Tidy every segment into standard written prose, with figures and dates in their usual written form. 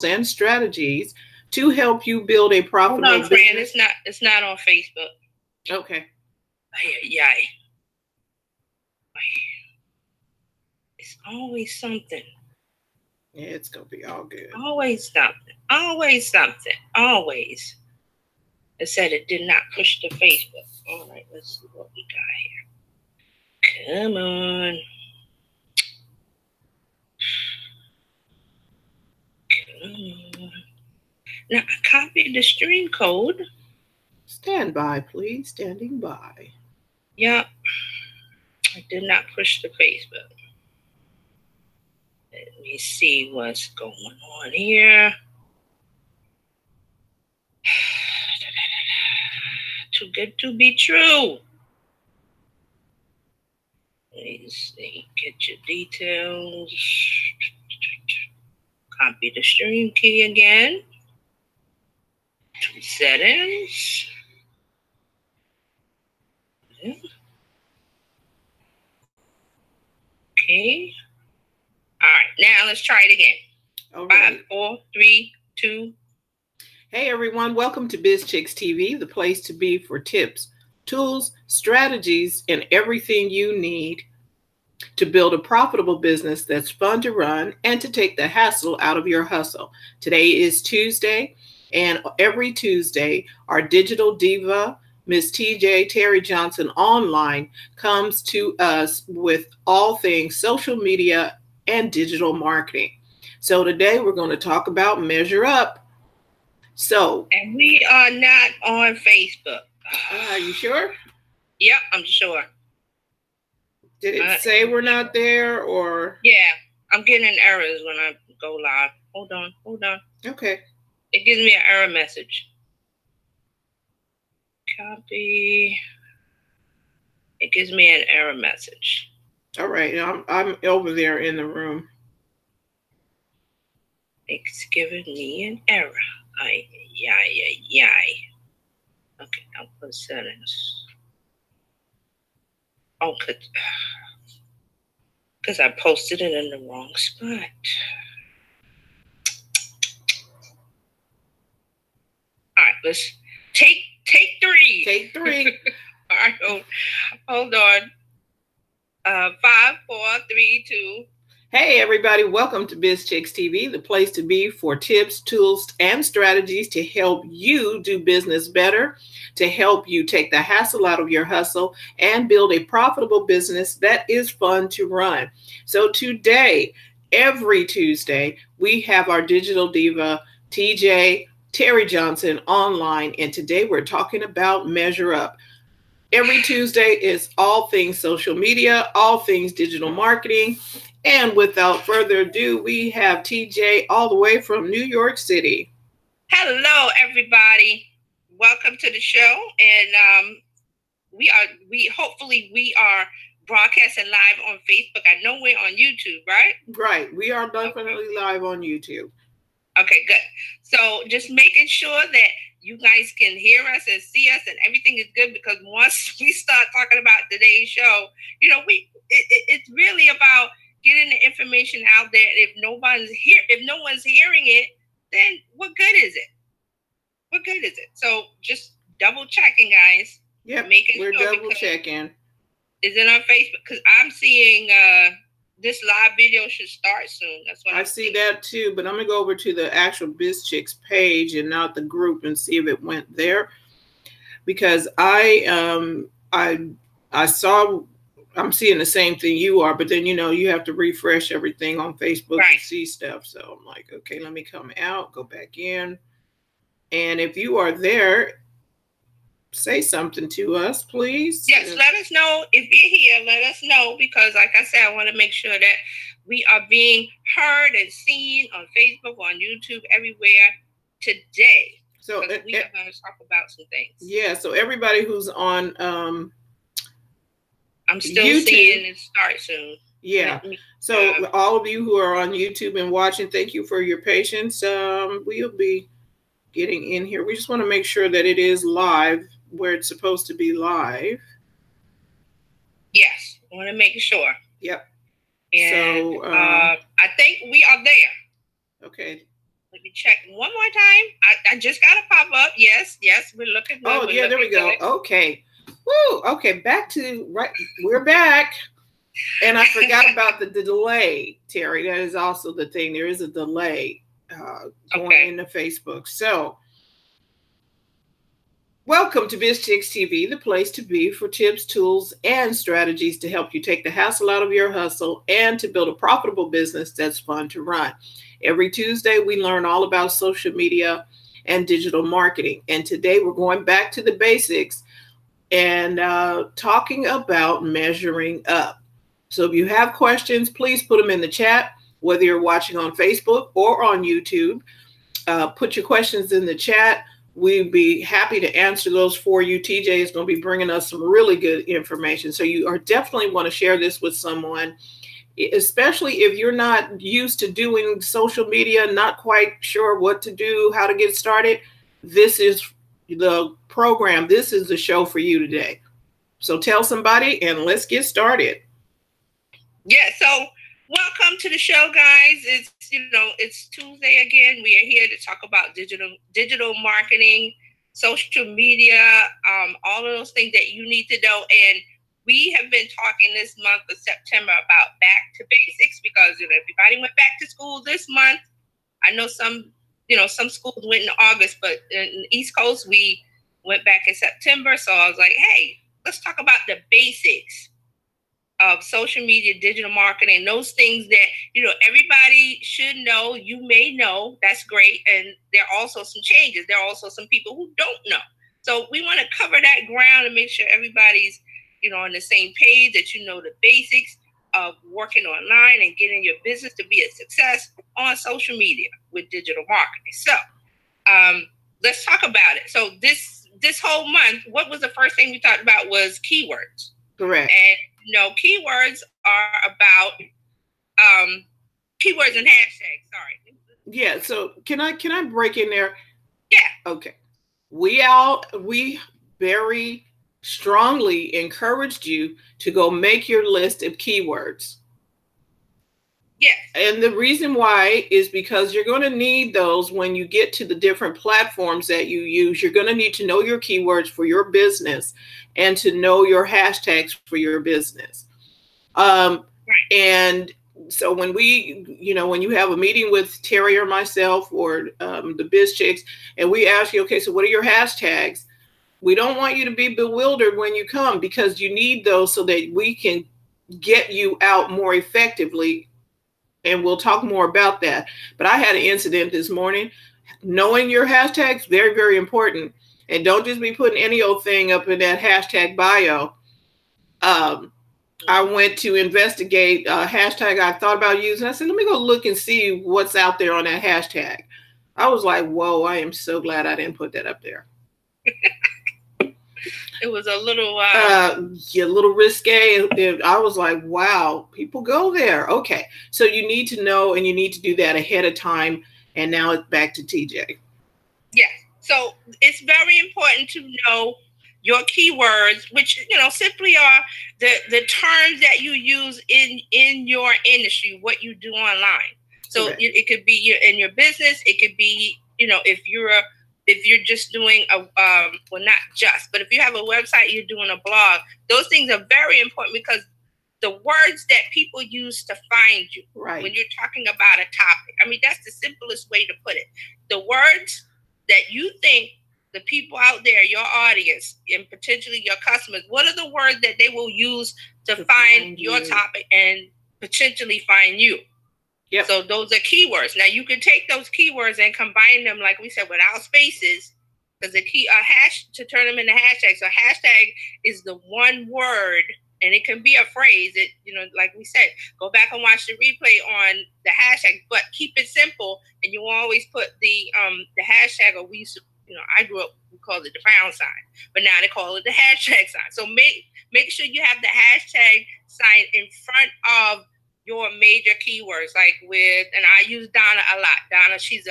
and strategies to help you build a profitable business. Hold on, friend. It's not on Facebook. Okay. Yay. It's always something. Yeah, it's gonna be all good. Always something. Always something. Always. It said it did not push to Facebook. All right, let's see what we got here. Come on. Come on. Now, I copied the stream code. Stand by, please. Standing by. Yep. I did not push to Facebook. Let me see what's going on here. Too good to be true. Let's see. Get your details. Copy the stream key again. To settings. Okay. All right. Now let's try it again. All right. 5, 4, 3, 2. Hey everyone, welcome to BizChicks TV, the place to be for tips, tools, strategies, and everything you need to build a profitable business that's fun to run and to take the hassle out of your hustle. Today is Tuesday, and every Tuesday, our digital diva, Ms. TJ Terry Johnson Online, comes to us with all things social media and digital marketing. So today we're going to talk about Measure Up. And we are not on Facebook. Are you sure? Yep, I'm sure. Did it say we're not there, or? Yeah, I'm getting errors when I go live. Hold on. Okay. It gives me an error message. Copy. It gives me an error message. All right, I'm over there in the room. It's giving me an error. Okay, I'll put settings. Oh, because I posted it in the wrong spot. All right, let's take 3. Take 3. All right, hold on. 5, 4, 3, 2. Hey everybody, welcome to BizChicks TV, the place to be for tips, tools, and strategies to help you do business better, to help you take the hassle out of your hustle, and build a profitable business that is fun to run. So today, every Tuesday, we have our digital diva, TJ Terry Johnson Online, and today we're talking about Measure Up. Every Tuesday is all things social media, all things digital marketing. And without further ado, we have TJ all the way from New York City. Hello, everybody. Welcome to the show. And we hopefully are broadcasting live on Facebook. I know we're on YouTube, right? Right. We are definitely live on YouTube. Okay, good. So just making sure that you guys can hear us and see us and everything is good, because once we start talking about today's show, it's really about getting the information out there. If no one's hearing it, then what good is it? What good is it? So just double checking, guys. Yep, we're double checking. Is it on Facebook? Because I'm seeing this live video should start soon. That's what I see that too, but I'm gonna go over to the actual BizChicks page and not the group and see if it went there, because I saw. I'm seeing the same thing you are, but then, you have to refresh everything on Facebook to see stuff. So I'm like, okay, let me come out, go back in. And if you are there, say something to us, please. Yes, let us know if you're here. Let us know, because like I said, I want to make sure that we are being heard and seen on Facebook, on YouTube, everywhere today. So we are going to talk about some things. Yeah, so everybody who's on I'm still YouTube, seeing it start soon. Yeah. So all of you who are on YouTube and watching, thank you for your patience. We'll be getting in here. We just want to make sure that it is live where it's supposed to be live. Yes, I want to make sure. Yep. And so I think we are there. Okay. Let me check one more time. I just got a pop up. Yes, we're looking good. Oh, yeah, there we go. Good. Okay. Woo. Okay, we're back. And I forgot about the delay, Terry. That is also the thing. There is a delay going into Facebook. So, welcome to BizChicks TV, the place to be for tips, tools, and strategies to help you take the hassle out of your hustle and to build a profitable business that's fun to run. Every Tuesday, we learn all about social media and digital marketing. And today, we're going back to the basics and talking about measuring up. So if you have questions, please put them in the chat, whether you're watching on Facebook or on YouTube. Put your questions in the chat. We'd be happy to answer those for you. TJ is going to be bringing us some really good information. So you are definitely want to share this with someone, especially if you're not used to doing social media, not quite sure what to do, how to get started. This is the program. This is the show for you today. So tell somebody and let's get started. Yeah, so welcome to the show, guys. It's Tuesday again. We are here to talk about digital marketing, social media, all of those things that you need to know. And we have been talking this month of September about back to basics because everybody went back to school this month. I know some schools went in August, but in the East Coast, we went back in September. So I was like, hey, let's talk about the basics of social media, digital marketing, those things that, everybody should know. You may know, that's great. And there are also some changes. There are also some people who don't know. So we want to cover that ground and make sure everybody's, on the same page, that you know the basics of working online and getting your business to be a success on social media with digital marketing. So let's talk about it. So this whole month, what was the first thing we talked about was keywords. Correct. And keywords are about keywords and hashtags. Sorry. Yeah. So can I break in there? Yeah. Okay. We very strongly encouraged you to go make your list of keywords. Yes. And the reason why is because you're going to need those when you get to the different platforms that you use. You're going to need to know your keywords for your business and to know your hashtags for your business. And so when when you have a meeting with Terry or myself or the Biz Chicks, and we ask you, okay, so what are your hashtags? We don't want you to be bewildered when you come because you need those so that we can get you out more effectively. And we'll talk more about that. But I had an incident this morning. Knowing your hashtags, very, very important. And don't just be putting any old thing up in that hashtag bio. I went to investigate a hashtag I thought about using. I said, let me go look and see what's out there on that hashtag. I was like, whoa, I am so glad I didn't put that up there. It was a little a little risque. I was like, wow, people go there. Okay. So you need to know, and you need to do that ahead of time. And now it's back to TJ. Yeah. So it's very important to know your keywords, which, simply are the terms that you use in your industry, what you do online. So it could be in your business. It could be, if you're just doing not just, but if you have a website, you're doing a blog, those things are very important because the words that people use to find you when you're talking about a topic. I mean, that's the simplest way to put it. The words that you think the people out there, your audience, and potentially your customers, what are the words that they will use to find your topic and potentially find you? Yep. So those are keywords. Now you can take those keywords and combine them, like we said, without spaces, because the key hash to turn them into hashtags. So hashtag is the one word, and it can be a phrase. It, like we said, go back and watch the replay on the hashtag, but keep it simple. And you always put the hashtag, or we used to, I grew up, we called it the pound sign, but now they call it the hashtag sign. So make sure you have the hashtag sign in front of your major keywords, like and I use Donna a lot. Donna, she's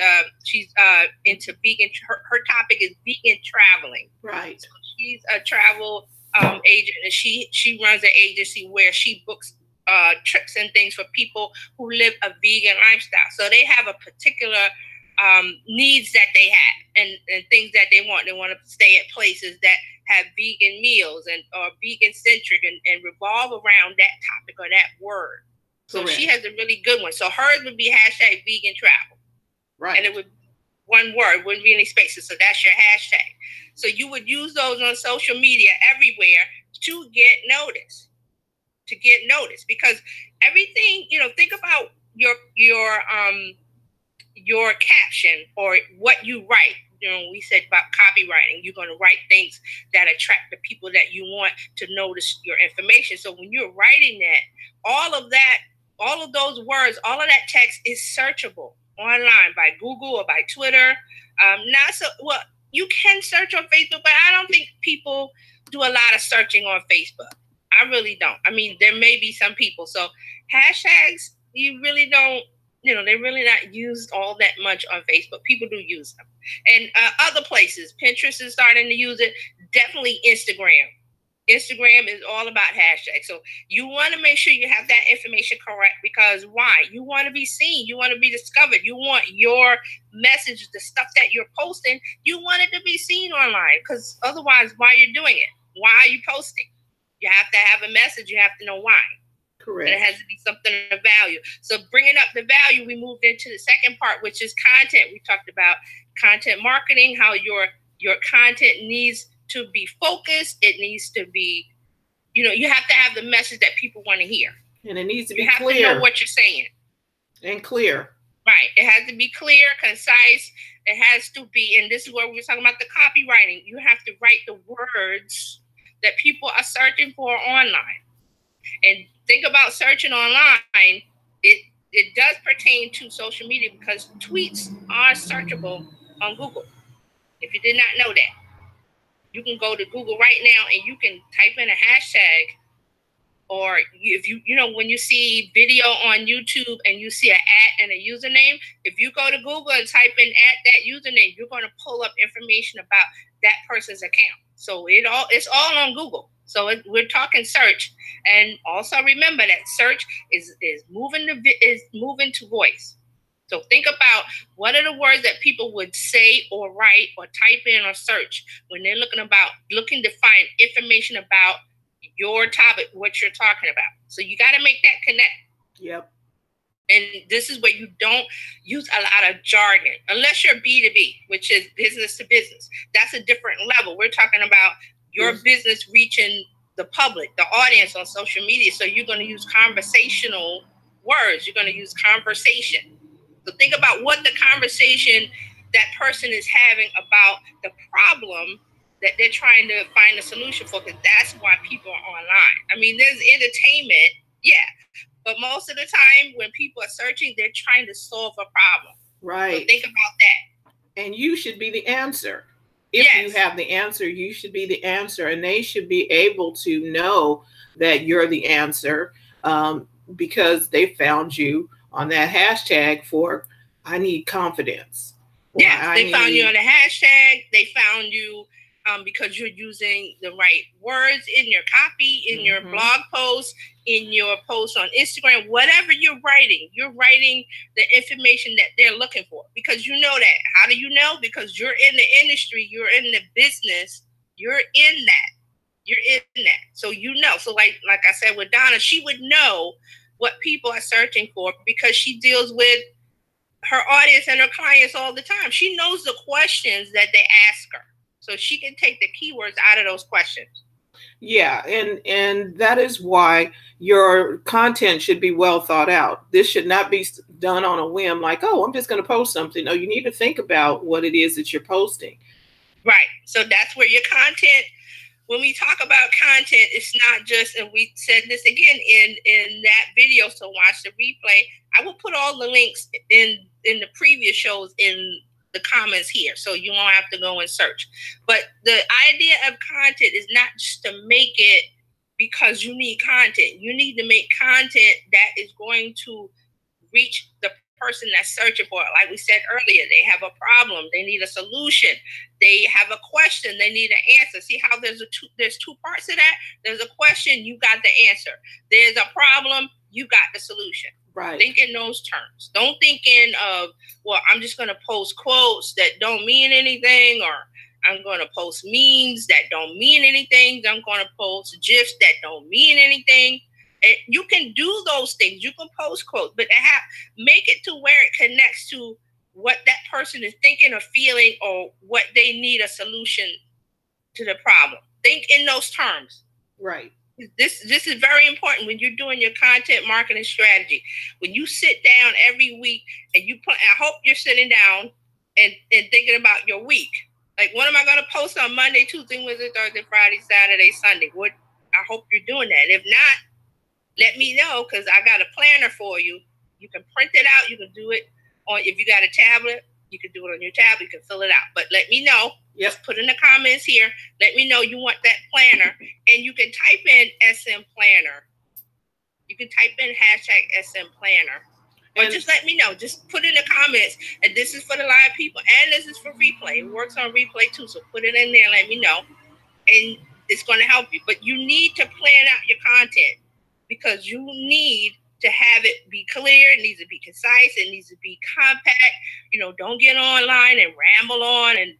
into vegan. Her topic is vegan traveling. Right. So she's a travel agent, and she runs an agency where she books trips and things for people who live a vegan lifestyle. So they have a particular needs that they have and things that they want. They want to stay at places that have vegan meals and or vegan centric and revolve around that topic or that word. So Correct. she has a really good one. So hers would be hashtag vegan travel. Right. And it would one word, wouldn't be any spaces. So that's your hashtag. So you would use those on social media everywhere to get noticed. To get noticed. Because everything, think about your caption or what you write. We said about copywriting, you're going to write things that attract the people that you want to notice your information. So when you're writing that, all of those words, all of that text is searchable online by Google or by Twitter. You can search on Facebook, but I don't think people do a lot of searching on Facebook. I really don't. I mean, there may be some people. So hashtags, you really don't, they're really not used all that much on Facebook. People do use them. And other places, Pinterest is starting to use it. Definitely Instagram. Instagram is all about hashtags. So you want to make sure you have that information correct, because why? You want to be seen. You want to be discovered. You want your message, the stuff that you're posting, you want it to be seen online, because otherwise, why you're doing it? Why are you posting? You have to have a message. You have to know why. Correct. And it has to be something of value. So bringing up the value, we moved into the second part, which is content. We talked about content marketing, how your content needs to be focused. It needs to be, you have to have the message that people want to hear. And it needs to be clear. You have to know what you're saying. And clear. Right. It has to be clear, concise. It has to be, and this is where we were talking about the copywriting. You have to write the words that people are searching for online. And think about searching online. It does pertain to social media, because tweets are searchable on Google. If you did not know that, you can go to Google right now and you can type in a hashtag. Or if when you see video on YouTube and you see an ad and a username, if you go to Google and type in that username, you're going to pull up information about that person's account. So it's all on Google. So we're talking search, and also remember that search is moving to voice. So think about what are the words that people would say or write or type in or search when they're looking to find information about your topic, what you're talking about. So you got to make that connect. Yep. And this is where you don't use a lot of jargon, unless you're B2B, which is business to business. That's a different level. We're talking about your business reaching the public, the audience on social media. So you're going to use conversational words. You're going to use conversation. So think about what the conversation that person is having about the problem that they're trying to find a solution for, because that's why people are online. I mean, there's entertainment, yeah, but most of the time when people are searching, they're trying to solve a problem. Right. So think about that. And you should be the answer. If you have the answer, you should be the answer, and they should be able to know that you're the answer, because they found you on that hashtag for I need confidence. Yes, they found you on the hashtag. They found you because you're using the right words in your copy, in your blog post, in your post on Instagram, whatever you're writing the information that they're looking for, because you know that. How do you know? Because you're in the industry, you're in the business, you're in that. So you know. So like I said with Donna, she would know what people are searching for because she deals with her audience and her clients all the time. She knows the questions that they ask her. So she can take the keywords out of those questions. Yeah, and that is why your content should be well thought out. This should not be done on a whim, like, oh, I'm just going to post something. No, you need to think about what it is that you're posting. Right. So that's where your content, when we talk about content, it's not just, and we said this again in that video, so watch the replay. I will put all the links in the previous shows in the comments here, so you won't have to go and search. But the idea of content is not just to make it because you need content. You need to make content that is going to reach the person that's searching for it. Like we said earlier, they have a problem, they need a solution, they have a question, they need an answer. See how there's two parts to that? There's a question, you got the answer. There's a problem, you got the solution. Right. Think in those terms. Don't think in of, well, I'm just going to post quotes that don't mean anything, or I'm going to post memes that don't mean anything. I'm going to post GIFs that don't mean anything. And you can do those things. You can post quotes, but make it to where it connects to what that person is thinking or feeling, or what they need a solution to the problem. Think in those terms. Right. This is very important when you're doing your content marketing strategy. When you sit down every week and I hope you're sitting down and thinking about your week. Like, what am I going to post on Monday, Tuesday, Wednesday, Thursday, Friday, Saturday, Sunday? I hope you're doing that. If not, let me know, because I got a planner for you. You can print it out. You can do it if you got a tablet, you can do it on your tablet. You can fill it out. But let me know. Yep. Just put in the comments here. Let me know you want that planner. And you can type in SM Planner. You can type in #SM Planner. Or just let me know. Just put in the comments. And this is for the live people. And this is for replay. It works on replay too. So put it in there and let me know. And it's going to help you. But you need to plan out your content, because you need to have it be clear. It needs to be concise. It needs to be compact. Don't get online and ramble on, and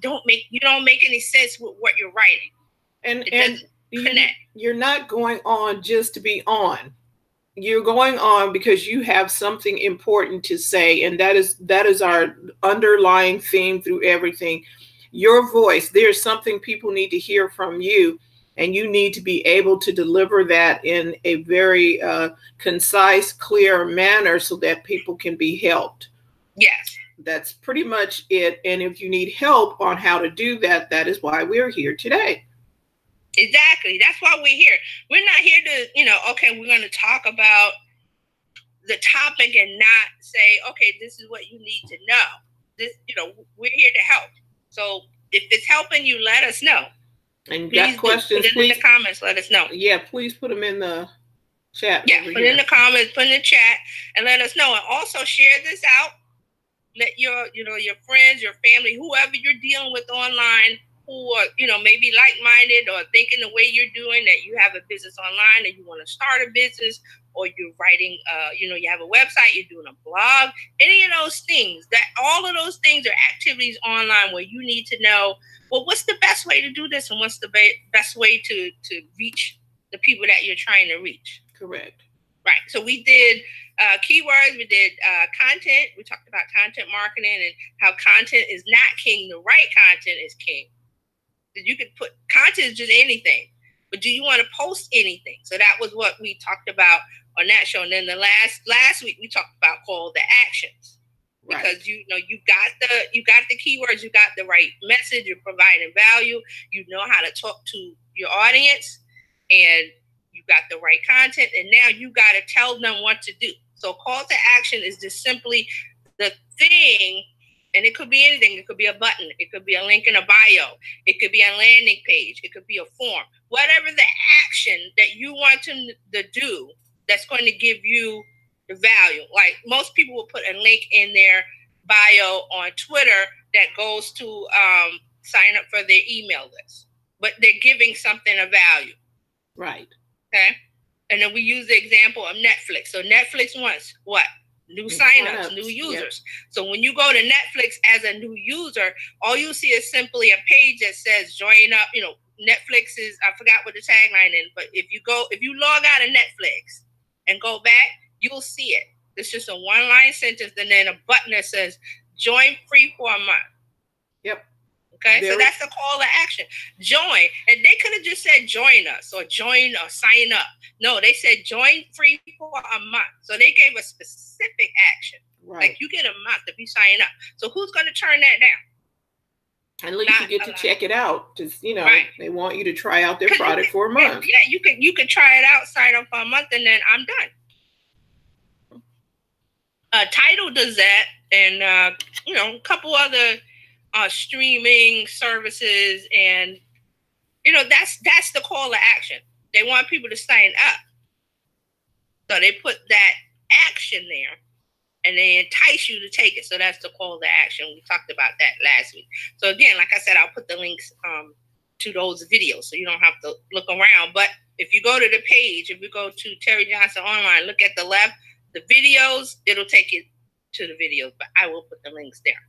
don't make any sense with what you're writing. And you're not going on just to be on. You're going on because you have something important to say, and that is our underlying theme through everything. Your voice. There's something people need to hear from you. And you need to be able to deliver that in a very concise, clear manner so that people can be helped. Yes. That's pretty much it. And if you need help on how to do that, that is why we're here today. Exactly. That's why we're here. We're not here to, okay, we're going to talk about the topic and not say, okay, this is what you need to know. We're here to help. So if it's helping you, let us know. And you got questions, put it in the comments. Let us know. Yeah, please put them in the chat. Yeah, put it in the comments, put in the chat, and let us know. And also share this out. Let your friends, your family, whoever you're dealing with online, who are maybe like-minded or thinking the way you're doing, that you have a business online and you want to start a business, or you're writing, you have a website, you're doing a blog, any of those things. That all of those things are activities online where you need to know, well, what's the best way to do this, and what's the best way to reach the people that you're trying to reach. Correct. Right. So we did keywords, we did content. We talked about content marketing and how content is not king. The right content is king. You could put content is just anything, but do you want to post anything? So that was what we talked about on that show. And then the last week we talked about call to actions. Because you got the keywords, you got the right message, you're providing value, you know how to talk to your audience, and you got the right content, and now you got to tell them what to do. So call to action is just simply the thing, and it could be anything. It could be a button, it could be a link in a bio, it could be a landing page, it could be a form, whatever the action that you want them to do that's going to give you the value. Like most people will put a link in their bio on Twitter that goes to sign up for their email list, but they're giving something of value. Right. Okay. And then we use the example of Netflix. So Netflix wants what? New signups, new users. Yep. So when you go to Netflix as a new user, all you see is simply a page that says join up. Netflix is, I forgot what the tagline is, but if you log out of Netflix and go back, you'll see it. It's just a one-line sentence and then a button that says join free for a month. Yep. Okay, so that's the call to action. Join. And they could have just said join us or join or sign up. No, they said join free for a month. So they gave a specific action. Right. Like you get a month if you sign up. So who's going to turn that down? At least you get to check it out. Just, They want you to try out their product for a month. Yeah, you can try it out, sign up for a month, and then I'm done. Tidal does that, and a couple other streaming services, and that's the call to action. They want people to sign up, so they put that action there, and they entice you to take it. So that's the call to action. We talked about that last week. So again, like I said, I'll put the links to those videos, so you don't have to look around. But if you go to the page, if you go to Terry Johnson Online, look at the left. the videos, it'll take you to the videos, but I will put the links there.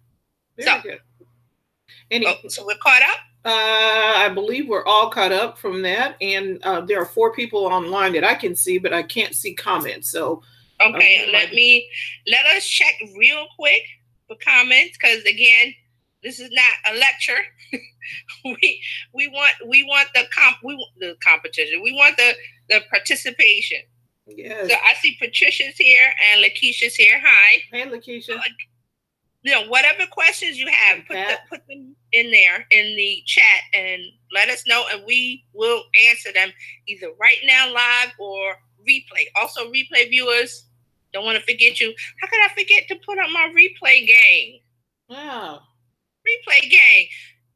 Very good. So we're caught up? I believe we're all caught up from that. And there are 4 people online that I can see, but I can't see comments. So okay, let us check real quick for comments, because again, this is not a lecture. we want the competition. We want the participation. Yes. So I see Patricia's here and Lakeisha's here. Hi. Hey, Lakeisha. Whatever questions you have, put them in there in the chat and let us know, and we will answer them either right now live or replay. Also, replay viewers, don't want to forget you. How could I forget to put on my replay gang? Wow. Replay gang.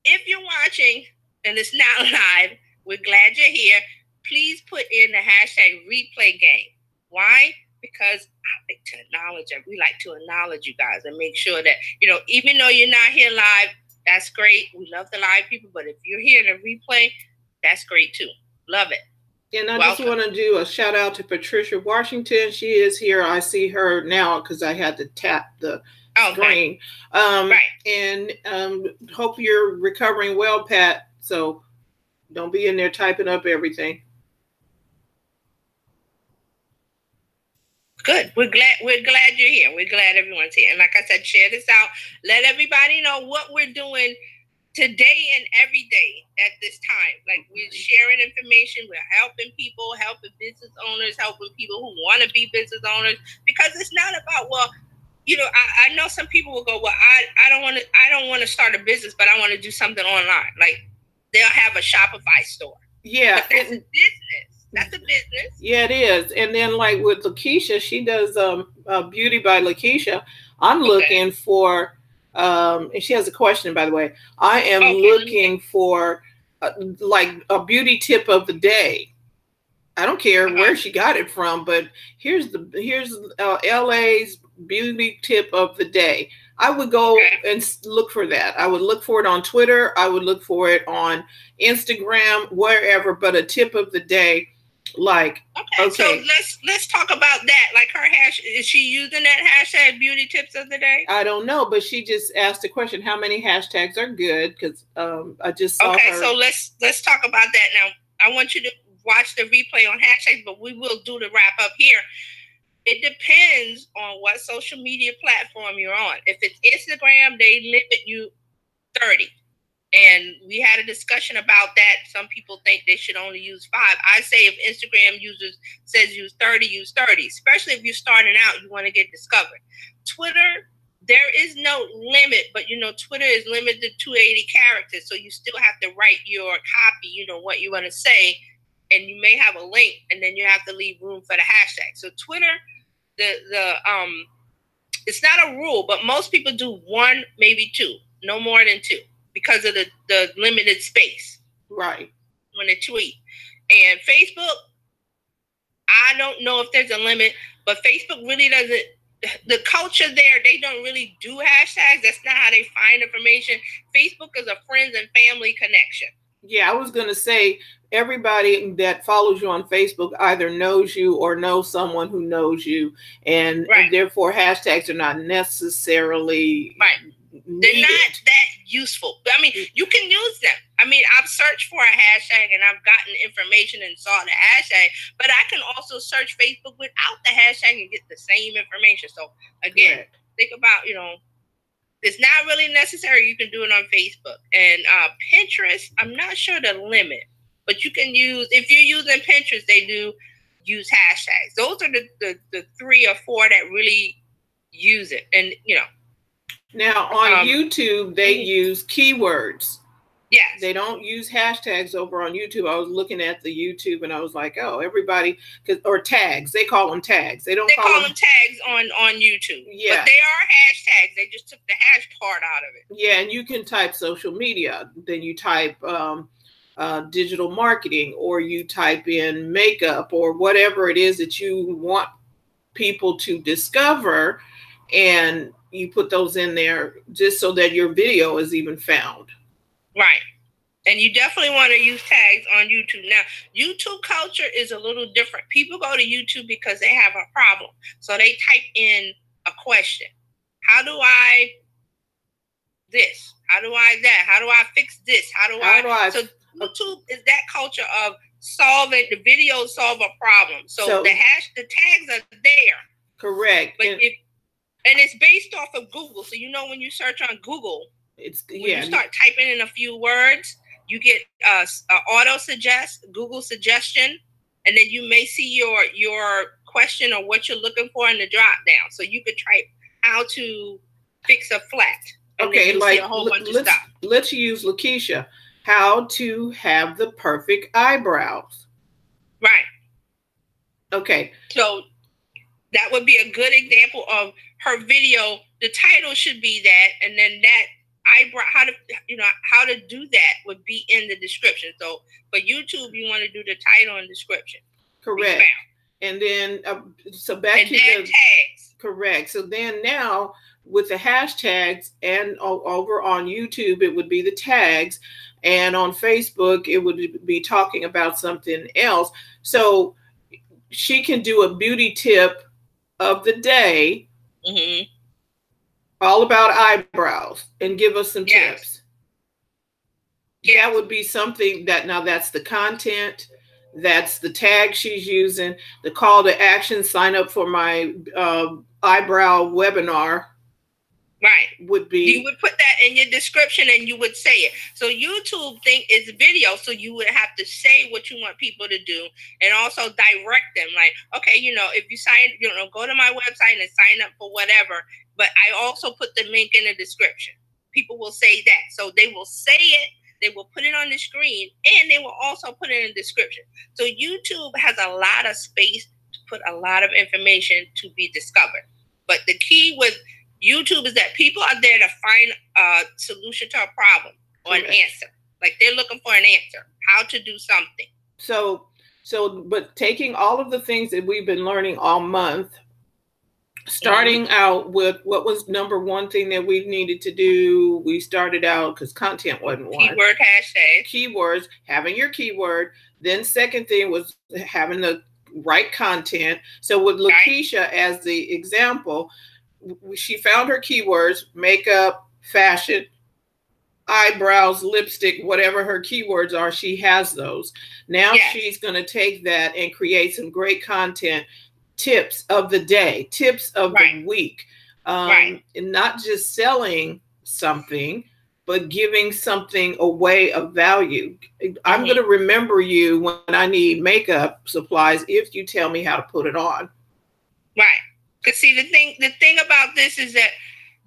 If you're watching and it's not live, we're glad you're here. Please put in the hashtag replay gang. Why? Because we like to acknowledge you guys and make sure that, even though you're not here live, that's great. We love the live people, but if you're here to replay, that's great too. Love it. And I just want to do a shout out to Patricia Washington. She is here. I see her now because I had to tap the screen. Right. And hope you're recovering well, Pat. So don't be in there typing up everything. Good. We're glad you're here. We're glad everyone's here. And like I said, share this out. Let everybody know what we're doing today and every day at this time. Like, we're sharing information. We're helping people, helping business owners, helping people who want to be business owners. Because it's not about, I know some people will go, well, I don't want to start a business, but I want to do something online. Like, they'll have a Shopify store. Yeah. But that's a business. That's a business. Yeah, it is. And then, like with Lakeisha, she does Beauty by Lakeisha. I'm looking for, and she has a question, by the way. I am looking for like a beauty tip of the day. I don't care where she got it from, but here's LA's beauty tip of the day. I would go and look for that. I would look for it on Twitter. I would look for it on Instagram, wherever. But a tip of the day. Like, so let's talk about that. Like, her is she using that hashtag beauty tips of the day? I don't know, but she just asked the question, how many hashtags are good? Because I just saw her. So let's talk about that now. I want you to watch the replay on hashtags, but we will do the wrap up here. It depends on what social media platform you're on. If it's Instagram, they limit you 30. And we had a discussion about that. Some people think they should only use 5. I say if Instagram users says use 30, use 30. Especially if you're starting out, you want to get discovered. Twitter, there is no limit, but Twitter is limited to 280 characters. So you still have to write your copy, what you want to say. And you may have a link, and then you have to leave room for the hashtag. So Twitter, it's not a rule, but most people do 1, maybe 2, no more than 2. Because of the limited space. Right. When they tweet. And Facebook, I don't know if there's a limit, but Facebook really doesn't, the culture there, they don't really do hashtags. That's not how they find information. Facebook is a friends and family connection. Yeah, I was going to say, everybody that follows you on Facebook either knows you or knows someone who knows you. And therefore, hashtags are not necessarily They're not that useful. I mean, you can use them. I mean, I've searched for a hashtag and I've gotten information and saw the hashtag, but I can also search Facebook without the hashtag and get the same information. So again, think about, it's not really necessary. You can do it on Facebook. And Pinterest, I'm not sure the limit, but you can use, if you're using Pinterest, they do use hashtags. Those are the 3 or 4 that really use it. And, now on YouTube, they use keywords. Yes. They don't use hashtags over on YouTube. I was looking at the YouTube and I was like, oh, everybody, or tags. They call them tags. They call them tags on YouTube. Yeah. But they are hashtags. They just took the hash part out of it. Yeah, and you can type social media. Then you type digital marketing, or you type in makeup, or whatever it is that you want people to discover, and you put those in there just so that your video is even found. Right. And you definitely want to use tags on YouTube. Now, YouTube culture is a little different. People go to YouTube because they have a problem. So they type in a question. How do I this? How do I that? How do I fix this? How do I? So YouTube is that culture of solving the videos solve a problem. So the tags are there. Correct. But it's based off of Google. So when you search on Google, you start typing in a few words, you get auto suggest, Google suggestion, and then you may see your question or what you're looking for in the drop down. So you could type how to fix a flat. Okay, like let's use Lakeisha. How to have the perfect eyebrows. Right. Okay. So that would be a good example of her video. The title should be that, and then that eyebrow, how to do that would be in the description. So for YouTube, you want to do the title and description. Correct. And then so back to the tags. Correct. So then now with the hashtags and over on YouTube, it would be the tags, and on Facebook, it would be talking about something else. So she can do a beauty tip of the day, all about eyebrows, and give us some tips. That would be something that's the content. That's the tag she's using. The call to action, sign up for my eyebrow webinar. Right. Would be. You would put that in your description and you would say it. So YouTube is video, so you would have to say what you want people to do and also direct them. Like, okay, if you go to my website and sign up for whatever, but I also put the link in the description. People will say that. So they will say it, they will put it on the screen, and they will also put it in the description. So YouTube has a lot of space to put a lot of information to be discovered. But the key with YouTube is that people are there to find a solution to a problem or an answer. Like they're looking for an answer, how to do something. But taking all of the things that we've been learning all month, starting out with what was number one thing that we needed to do. We started out because content wasn't one. Keyword hashtag. Keywords, having your keyword. Then second thing was having the right content. So with Lakeisha as the example, she found her keywords: makeup, fashion, eyebrows, lipstick, whatever her keywords are, she has those. Now she's going to take that and create some great content, tips of the day, tips of the week, and not just selling something, but giving something away of value. I'm going to remember you when I need makeup supplies if you tell me how to put it on. Right. Because see, the thing about this is that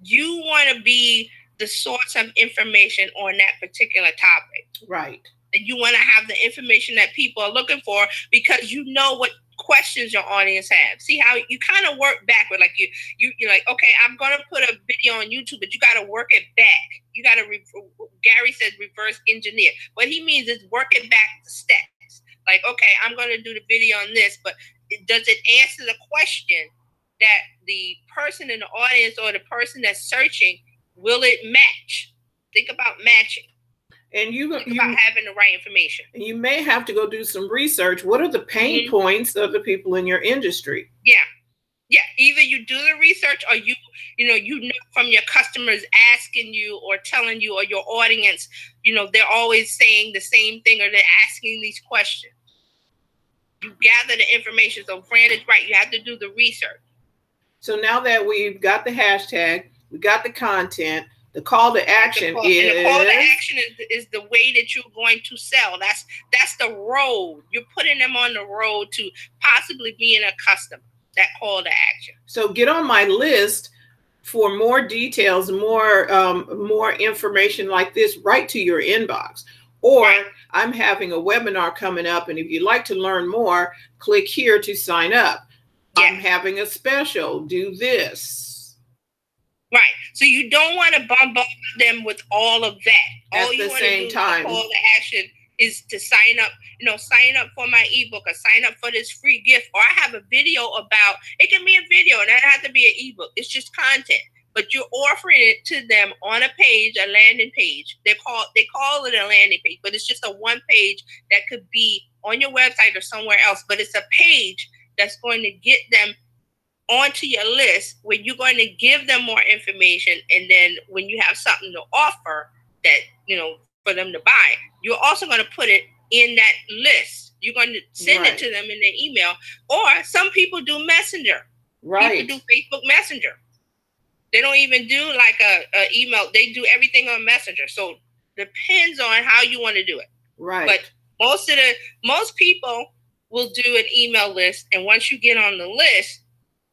you want to be the source of information on that particular topic. Right. And you want to have the information that people are looking for because you know what questions your audience have. See how you kind of work backward. Like you're like, okay, I'm going to put a video on YouTube, but you got to work it back. You got to, Gary says, reverse engineer. What he means is work it back to steps. Like, okay, I'm going to do the video on this, but does it answer the question that the person in the audience or the person that's searching, will it match? Think about matching. And you about having the right information. You may have to go do some research. What are the pain points of the people in your industry? Yeah. Either you do the research or you know from your customers asking you or telling you, or your audience, they're always saying the same thing or they're asking these questions. You gather the information. So Fran is right. You have to do the research. So now that we've got the hashtag, we got the content, the call to action is the way that you're going to sell. That's the road. You're putting them on the road to possibly being a customer. That call to action. So get on my list for more details, more information like this right to your inbox. Or I'm having a webinar coming up, and if you'd like to learn more, click here to sign up. I'm having a special. Do this. Right. So you don't want to bombard them with all of that. At the same time. Call to action is to sign up, sign up for my ebook or sign up for this free gift. Or I have a video about, it can be a video and that doesn't have to be an ebook. It's just content. but you're offering it to them on a page, a landing page. They call it a landing page, but it's just a one page that could be on your website or somewhere else. But it's a page that's going to get them onto your list where you're going to give them more information. And then when you have something to offer that, for them to buy, you're also going to put it in that list. You're going to send it to them in their email. Or some people do Messenger. Right. People do Facebook Messenger. They don't even do like a email. They do everything on Messenger. So depends on how you want to do it. Right. But most people will do an email list. And once you get on the list,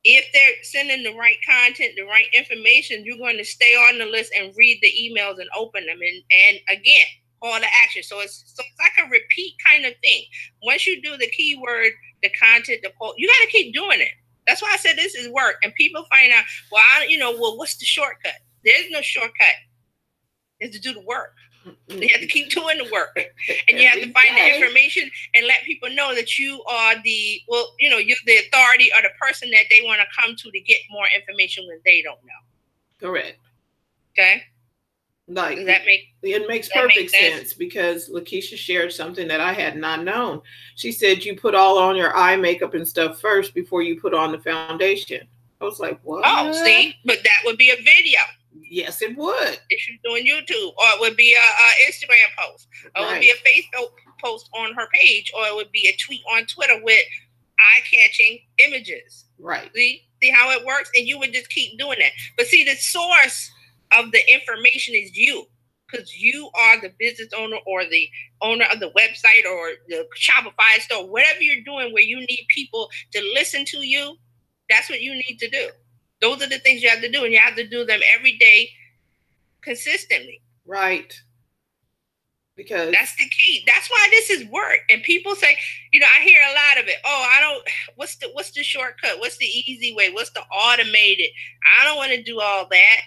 if they're sending the right content, the right information, you're going to stay on the list and read the emails and open them. And again, call to action. So it's like a repeat kind of thing. Once you do the keyword, the content, the poll, you got to keep doing it. That's why I said this is work. And people find out, what's the shortcut? There's no shortcut. It's to do the work. You have to keep doing the work, and you have to find the information and let people know that you are you're the authority or the person that they want to come to get more information when they don't know. Correct. Okay. Like, does that it makes perfect sense because Lakeisha shared something that I had not known. She said you put all on your eye makeup and stuff first before you put on the foundation. I was like, what? Oh, see, but that would be a video. Yes, it would. If she's doing YouTube, or it would be a Instagram post, or it would be a Facebook post on her page, or it would be a tweet on Twitter with eye-catching images. Right. See how it works? And you would just keep doing that. But see, the source of the information is you, because you are the business owner or the owner of the website or the Shopify store, whatever you're doing where you need people to listen to you. That's what you need to do. Those are the things you have to do, and you have to do them every day consistently. Right. Because that's the key. That's why this is work. And people say, I hear a lot of it. What's the shortcut? What's the easy way? What's the automated? I don't want to do all that.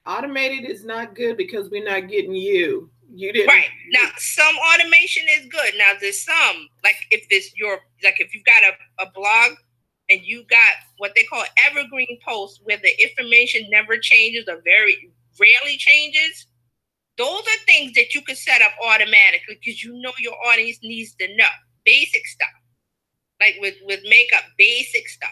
Automated is not good because we're not getting you. You didn't. Right. Now, some automation is good. Now, there's some, like if you've got a blog, and you got what they call evergreen posts where the information never changes or very rarely changes. Those are things that you can set up automatically because your audience needs to know basic stuff. Like with makeup, basic stuff.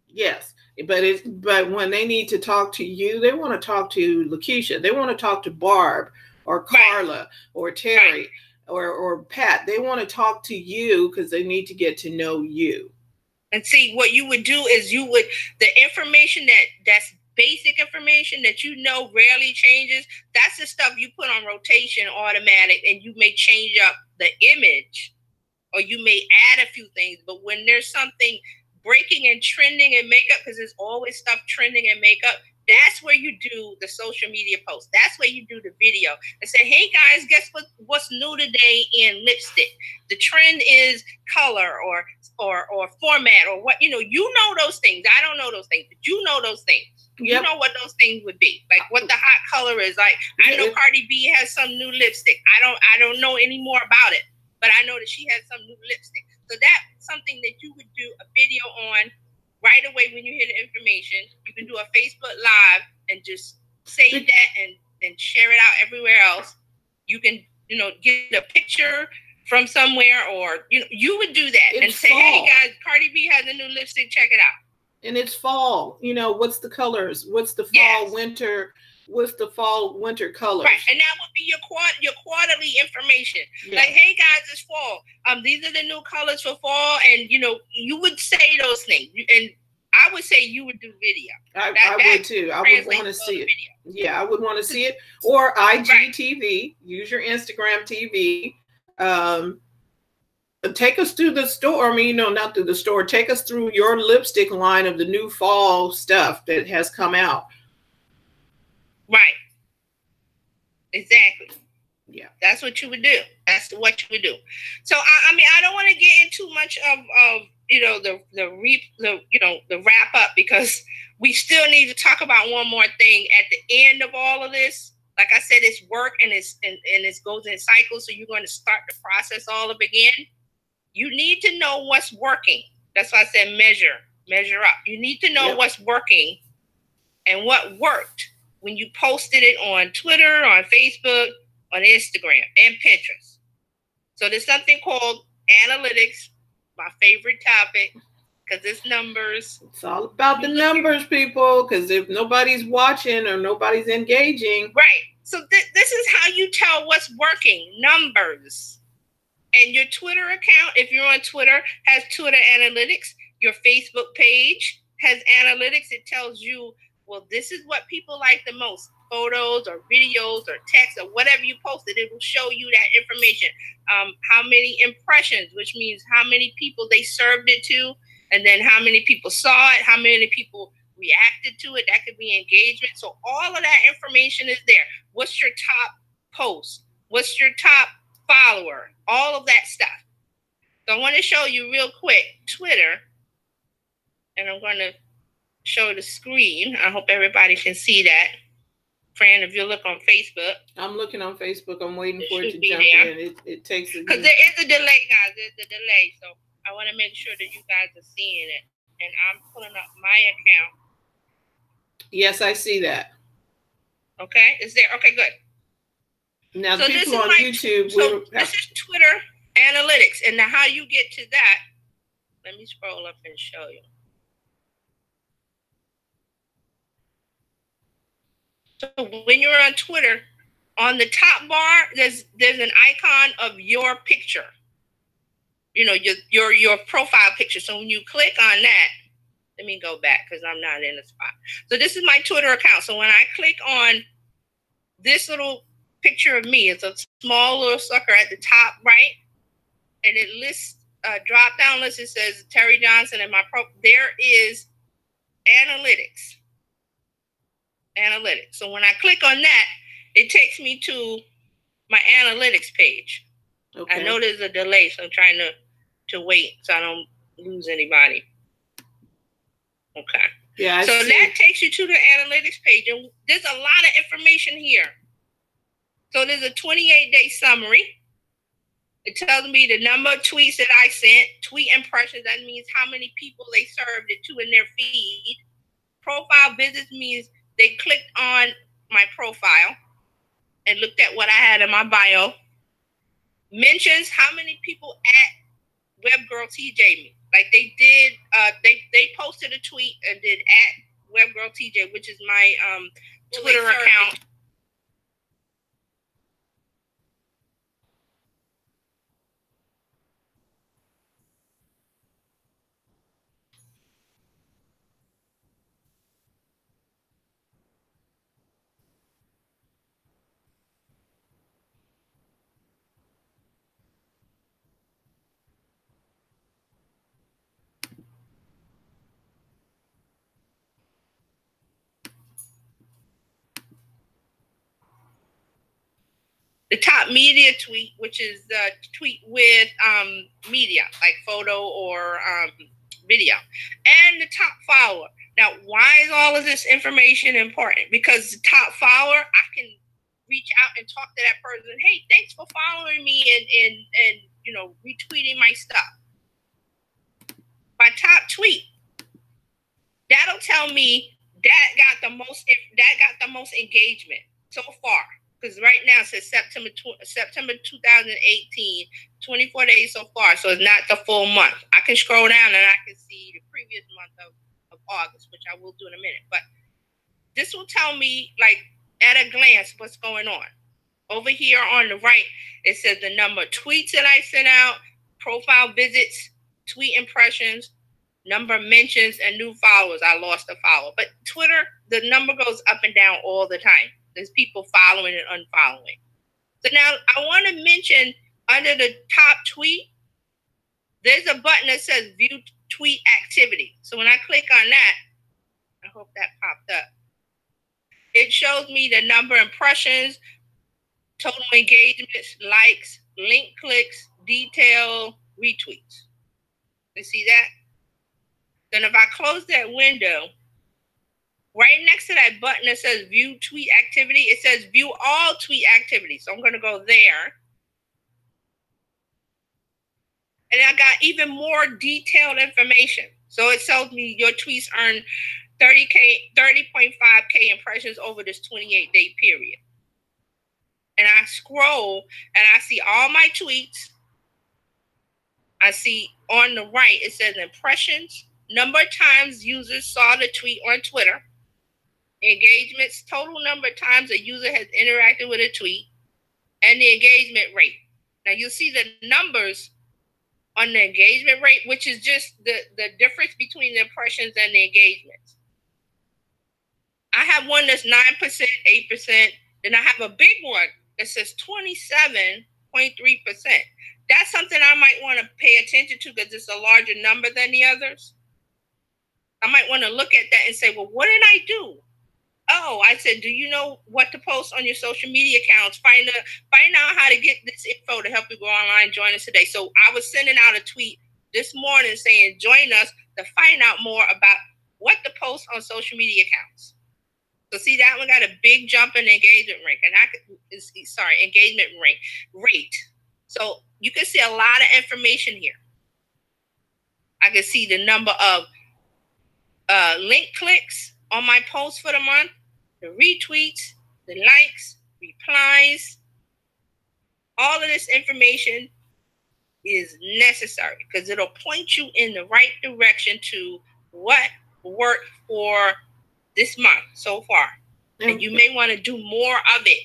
Yes, but when they need to talk to you, they want to talk to Lakeisha. They want to talk to Barb or Carla or Terry or Pat. They want to talk to you because they need to get to know you. And see, what you would do is the information that's basic information that rarely changes, that's the stuff you put on rotation automatic, and you may change up the image or you may add a few things. But when there's something breaking and trending in makeup, because there's always stuff trending in makeup, that's where you do the social media post. That's where you do the video and say, hey guys, guess what's new today in lipstick? The trend is color or format or what, those things. I don't know those things, but you know those things. Yep. You know what those things would be. Like what the hot color is. Like I know Cardi B has some new lipstick. I don't know any more about it, but I know that she has some new lipstick. So that's something that you would do a video on right away when you hear the information. You can do a Facebook Live and just save that and share it out everywhere else. You can, get a picture from somewhere, or you would do that and say, hey guys, Cardi B has a new lipstick, check it out. And it's fall. What's the colors? What's the fall winter? What's the fall winter colors? Right, and that would be your quarterly information. Yeah. Like, hey guys, it's fall. These are the new colors for fall, and you would say those things. And I would say you would do video. I would too. I would want to see it. Yeah, I would want to see it. Or IGTV. Use your Instagram TV. Take us through the store. Not through the store. Take us through your lipstick line of the new fall stuff that has come out. Right. Exactly. Yeah. That's what you would do. That's what you would do. So I don't want to get into much of the wrap up, because we still need to talk about one more thing at the end of all of this. Like I said, it's work and it goes in cycles. So you're going to start the process all up again. You need to know what's working. That's why I said measure up. You need to know what's working and what worked when you posted it on Twitter, on Facebook, on Instagram, and Pinterest. So there's something called analytics, my favorite topic, because it's numbers. It's all about the numbers, people, because if nobody's watching or nobody's engaging. Right. So this is how you tell what's working, numbers. And your Twitter account, if you're on Twitter, has Twitter analytics. Your Facebook page has analytics. It tells you, well, this is what people like the most. Photos or videos or text or whatever you posted, it will show you that information. How many impressions, which means how many people they served it to, and then how many people saw it, how many people reacted to it. That could be engagement. So all of that information is there. What's your top post? What's your top follower? All of that stuff. So I want to show you real quick Twitter, and I'm going to show the screen. I hope everybody can see that. Fran, if you look on Facebook. I'm looking on Facebook. I'm waiting for it to jump in. It takes because there is a delay, guys. There's a delay. So I want to make sure that you guys are seeing it. And I'm pulling up my account. Yes, I see that. Okay, it's there. Okay, good. Now, so people on YouTube. This is Twitter analytics. And now how you get to that, let me scroll up and show you. So when you're on Twitter, on the top bar, there's an icon of your picture. You know, your profile picture. So when you click on that, let me go back because I'm not in the spot. So this is my Twitter account. So when I click on this little picture of me, it's a small little sucker at the top right, and it lists drop down list. It says Terry Johnson, and there is analytics. Analytics. So when I click on that, it takes me to my analytics page. Okay. I know there's a delay, so I'm trying to wait so I don't lose anybody. Okay. Yeah. So that takes you to the analytics page, and there's a lot of information here. So there's a 28-day summary. It tells me the number of tweets that I sent, tweet impressions. That means how many people they served it to in their feed. Profile visits means they clicked on my profile and looked at what I had in my bio. Mentions, how many people at WebGirlTJ me. Like they did, they posted a tweet and did at WebGirlTJ, which is my Twitter account. The top media tweet, which is the tweet with media, like photo or video, and the top follower. Now, why is all of this information important? Because the top follower, I can reach out and talk to that person. Hey, thanks for following me and you know, retweeting my stuff. My top tweet, that'll tell me that got the most engagement so far. Because right now it says September 2018, 24 days so far. So it's not the full month. I can scroll down and I can see the previous month of August, which I will do in a minute. But this will tell me, like, at a glance, what's going on. Over here on the right, it says the number of tweets that I sent out, profile visits, tweet impressions, number of mentions, and new followers. I lost a follower. But Twitter, the number goes up and down all the time. There's people following and unfollowing. So now I want to mention under the top tweet, there's a button that says view tweet activity. So when I click on that, I hope that popped up. It shows me the number of impressions, total engagements, likes, link clicks, detail, retweets. You see that? Then if I close that window, right next to that button that says view tweet activity, it says view all tweet activity. So I'm going to go there. And I got even more detailed information. So it tells me your tweets earn 30.5K impressions over this 28-day period. And I scroll and I see all my tweets. I see on the right, it says impressions, number of times users saw the tweet on Twitter, engagements, total number of times a user has interacted with a tweet, and the engagement rate. Now you'll see the numbers on the engagement rate, which is just the difference between the impressions and the engagements. I have one that's 9%, 8%. Then I have a big one that says 27.3%. That's something I might want to pay attention to because it's a larger number than the others. I might want to look at that and say, well, what did I do? Oh, I said, do you know what to post on your social media accounts? Find out how to get this info to help you go online. Join us today. So I was sending out a tweet this morning saying, join us to find out more about what to post on social media accounts. So see, that one got a big jump in engagement rate, engagement rate. So you can see a lot of information here. I can see the number of link clicks on my post for the month, the retweets, the likes, replies. All of this information is necessary because it'll point you in the right direction to what worked for this month so far. And you may want to do more of it.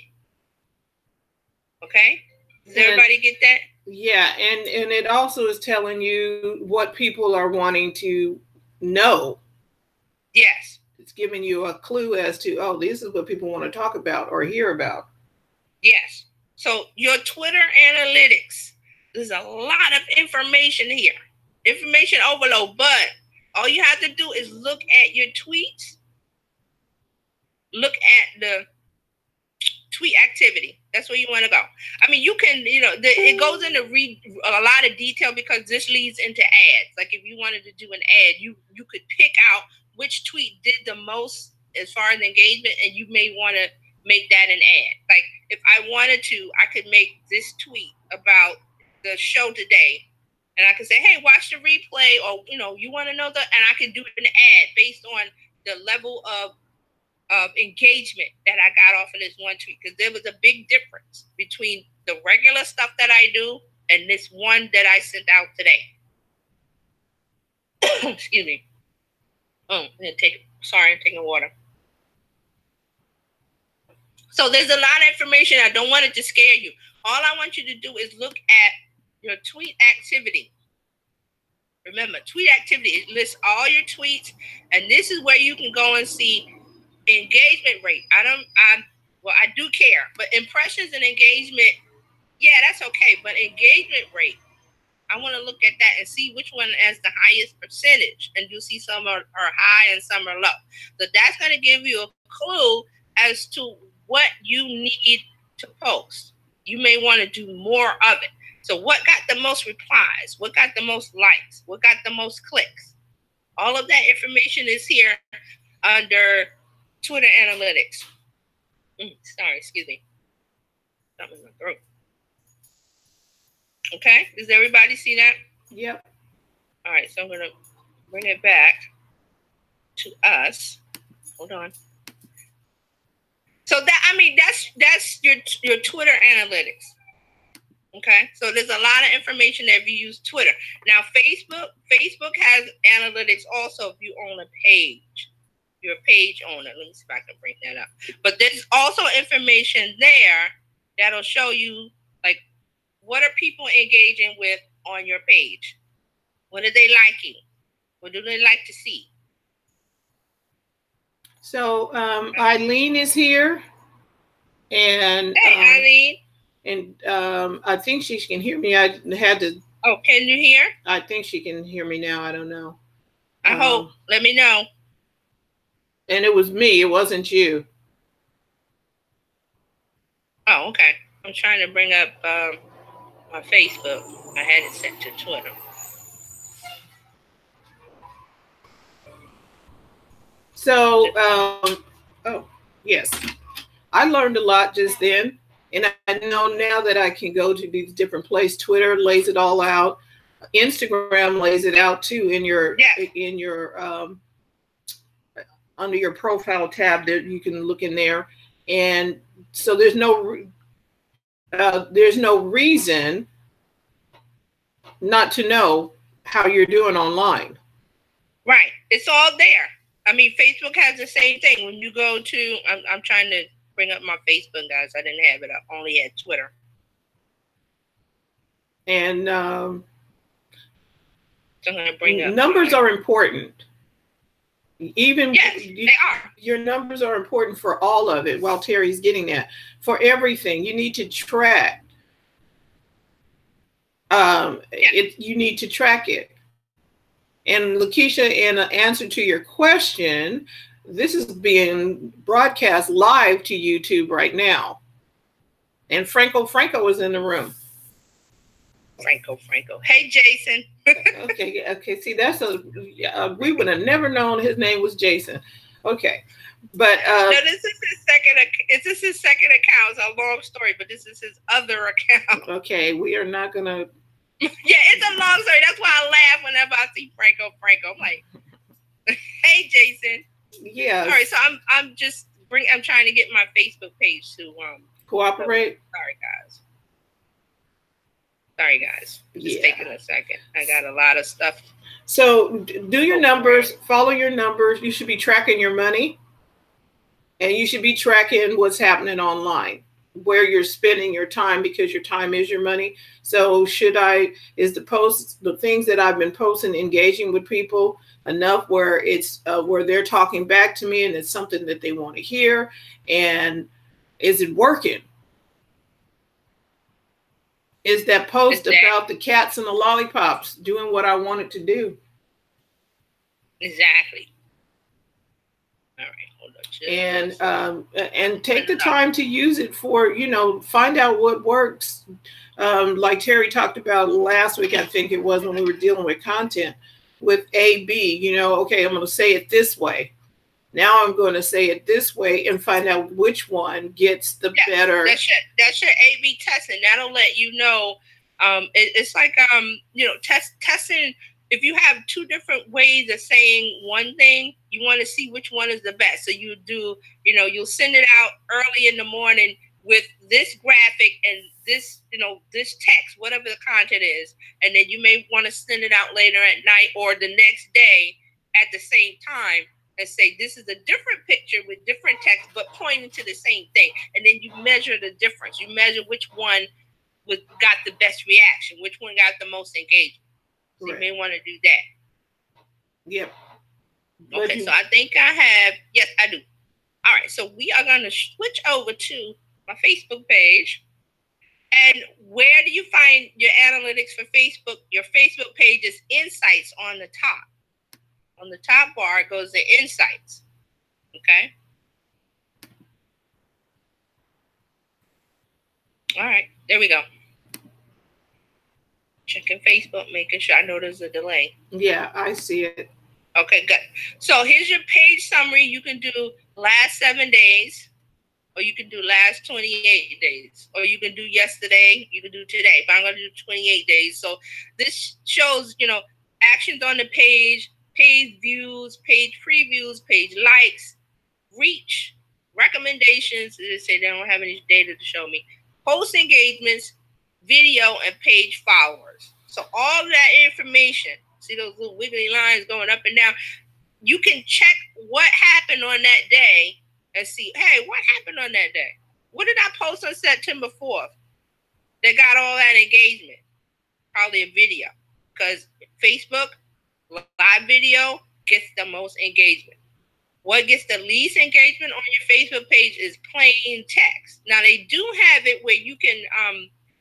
Okay? Does everybody get that? Yeah, and it also is telling you what people are wanting to know. Yes. It's giving you a clue as to, oh, this is what people want to talk about or hear about. Yes. So your Twitter analytics, there's a lot of information here. Information overload, but all you have to do is look at your tweets. Look at the tweet activity. That's where you want to go. I mean, you can, it goes into a lot of detail because this leads into ads. Like if you wanted to do an ad, you could pick out which tweet did the most as far as engagement, and you may want to make that an ad. Like if I wanted to, I could make this tweet about the show today, and I could say, hey, watch the replay, or, you want to know and I could do an ad based on the level of engagement that I got off of this one tweet, because there was a big difference between the regular stuff that I do and this one that I sent out today. Excuse me. I'm taking water. So there's a lot of information. I don't want it to scare you. All I want you to do is look at your tweet activity. Remember, tweet activity, it lists all your tweets, and this is where you can go and see engagement rate. I do care, but impressions and engagement, yeah, that's okay. But engagement rate, I want to look at that and see which one has the highest percentage. And you'll see some are high and some are low. So that's going to give you a clue as to what you need to post. You may want to do more of it. So what got the most replies? What got the most likes? What got the most clicks? All of that information is here under Twitter analytics. Excuse me. Something in my throat. Okay, does everybody see that? Yep. All right, so I'm going to bring it back to us. Hold on. So that's your Twitter analytics. Okay, so there's a lot of information there if you use Twitter. Now, Facebook has analytics also if you own a page. You're a page owner. Let me see if I can bring that up. But there's also information there that'll show you, like, what are people engaging with on your page? What are they liking? What do they like to see? So Eileen is here. And hey, Eileen. And I think she can hear me. I had to. Oh, can you hear? I think she can hear me now. I don't know. I hope. Let me know. And it was me. It wasn't you. Oh, okay. I'm trying to bring up my Facebook. I had it set to Twitter. So, yes. I learned a lot just then. And I know now that I can go to these different places. Twitter lays it all out. Instagram lays it out too in your under your profile tab that you can look in there. And so there's no reason not to know how you're doing online. Right. It's all there. I mean, Facebook has the same thing. When you go to, I'm trying to bring up my Facebook, guys. I didn't have it. I only had Twitter. And so I'm going to bring up numbers are important. Even yes, they are. Your numbers are important for all of it. While Terry's getting that, for everything, you need to track. You need to track it. And Lakeisha, in answer to your question, this is being broadcast live to YouTube right now. And Franco is in the room. Franco. Hey, Jason. Okay. See, that's we would have never known his name was Jason. Okay, but no, this is his second. This is his second account. It's a long story, but this is his other account. Okay, we are not gonna. Yeah, it's a long story. That's why I laugh whenever I see Franco. I'm like, hey, Jason. Yeah. All right, so I'm trying to get my Facebook page to cooperate. Sorry, guys. Just taking a second. I got a lot of stuff. So do your numbers, follow your numbers. You should be tracking your money, and you should be tracking what's happening online, where you're spending your time, because your time is your money. So is the things that I've been posting engaging with people enough where it's where they're talking back to me and it's something that they want to hear, and is it working? Is that post about the cats and the lollipops doing what I want it to do? Exactly. All right, hold on. And take the time to use it for, find out what works. Like Terry talked about last week, I think it was, when we were dealing with content with A/B. Okay, I'm going to say it this way. Now I'm going to say it this way and find out which one gets the better. That's your A/B testing. That'll let you know. It's like testing. If you have two different ways of saying one thing, you want to see which one is the best. So you do, you'll send it out early in the morning with this graphic and this, this text, whatever the content is, and then you may want to send it out later at night or the next day at the same time. And say, this is a different picture with different text, but pointing to the same thing. And then you measure the difference. You measure which one got the best reaction, which one got the most engagement. So right. You may want to do that. Yep. Okay, so I think I have, yes, I do. All right, so we are going to switch over to my Facebook page. And where do you find your analytics for Facebook? Your Facebook page is Insights on the top. On the top bar goes the Insights. Okay. All right, there we go. Checking Facebook, making sure. I know there's a delay. Yeah, I see it. Okay, good. So here's your page summary. You can do last 7 days, or you can do last 28 days, or you can do yesterday, you can do today. But I'm going to do 28 days. So this shows, actions on the page, page views, page previews, page likes, reach, recommendations. They say they don't have any data to show me. Post engagements, video, and page followers. So all that information, see those little wiggly lines going up and down, you can check what happened on that day and see, hey, what happened on that day? What did I post on September 4th that got all that engagement? Probably a video, because Facebook live video gets the most engagement. What gets the least engagement on your Facebook page is plain text. Now, they do have it where you can,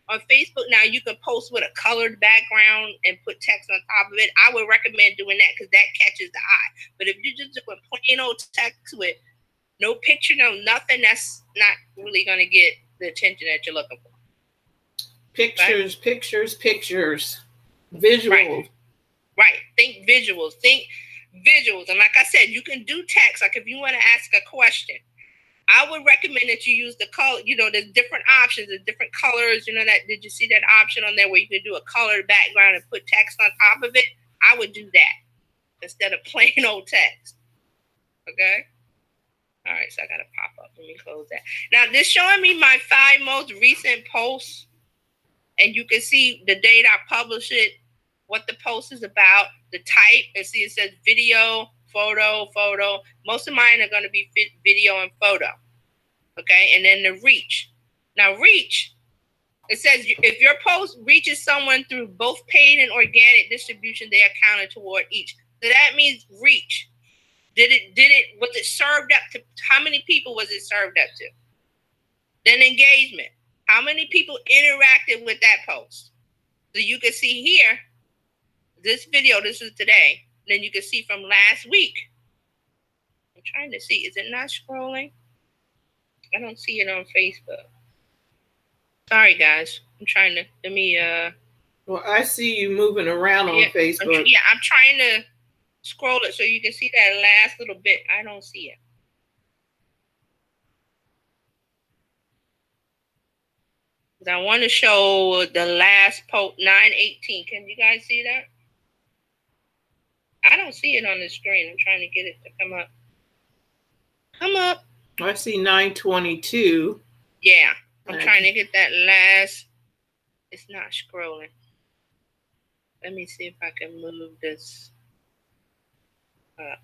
on Facebook now, you can post with a colored background and put text on top of it. I would recommend doing that because that catches the eye. But if you just do plain old text with no picture, no nothing, that's not really going to get the attention that you're looking for. Pictures, right? Pictures, visual. Right. Think visuals. And like I said, you can do text. Like if you want to ask a question, I would recommend that you use the color, there's different options, there's different colors, did you see that option on there where you can do a colored background and put text on top of it? I would do that instead of plain old text. Okay. All right, so I got to pop up. Let me close that. Now, this showing me my 5 most recent posts, and you can see the date I published it, what the post is about, the type, and see it says video, photo. Most of mine are going to be video and photo. Okay, and then the reach. Now, reach, it says if your post reaches someone through both paid and organic distribution, they are counted toward each. So that means reach. Was it served up to, how many people was it served up to? Then engagement. How many people interacted with that post? So you can see here, this video, this is today. Then you can see from last week. I'm trying to see, is it not scrolling? I don't see it on Facebook. Sorry, guys. I'm trying to, let me, Well, I see you moving around on Facebook. I'm trying to scroll it so you can see that last little bit. I don't see it. I want to show the last post, 9/18. Can you guys see that? I don't see it on the screen. I'm trying to get it to come up. Come up. I see 9/22. Yeah, I'm trying to get that last. It's not scrolling. Let me see if I can move this up.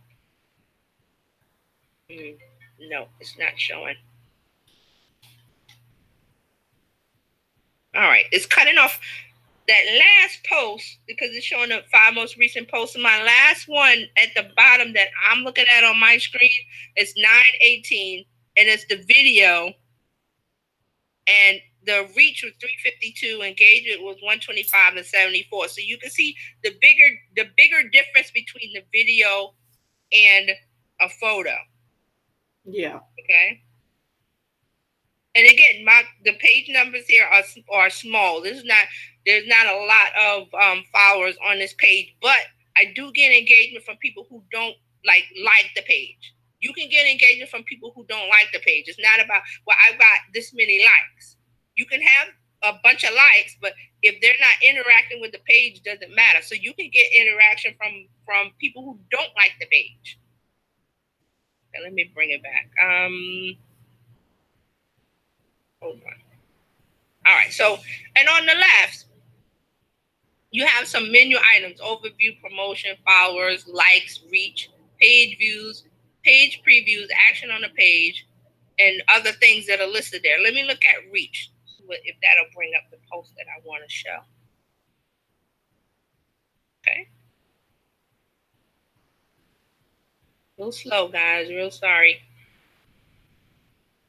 No, it's not showing. All right, it's cutting off that last post because it's showing the 5 most recent posts. And my last one at the bottom that I'm looking at on my screen is 9/18, and it's the video. And the reach was 352, engagement was 125 and 74. So you can see the bigger difference between the video and a photo. Yeah. Okay. And again, the page numbers here are small. There's not a lot of followers on this page, but I do get engagement from people who don't like the page. You can get engagement from people who don't like the page. It's not about, well, I've got this many likes. You can have a bunch of likes, but if they're not interacting with the page, it doesn't matter. So you can get interaction from people who don't like the page. Okay, let me bring it back. Hold on. All right, so, and on the left, you have some menu items: overview, promotion, followers, likes, reach, page views, page previews, action on the page, and other things that are listed there. Let me look at reach, if that'll bring up the post that I want to show. Okay. Real slow, guys. Real sorry.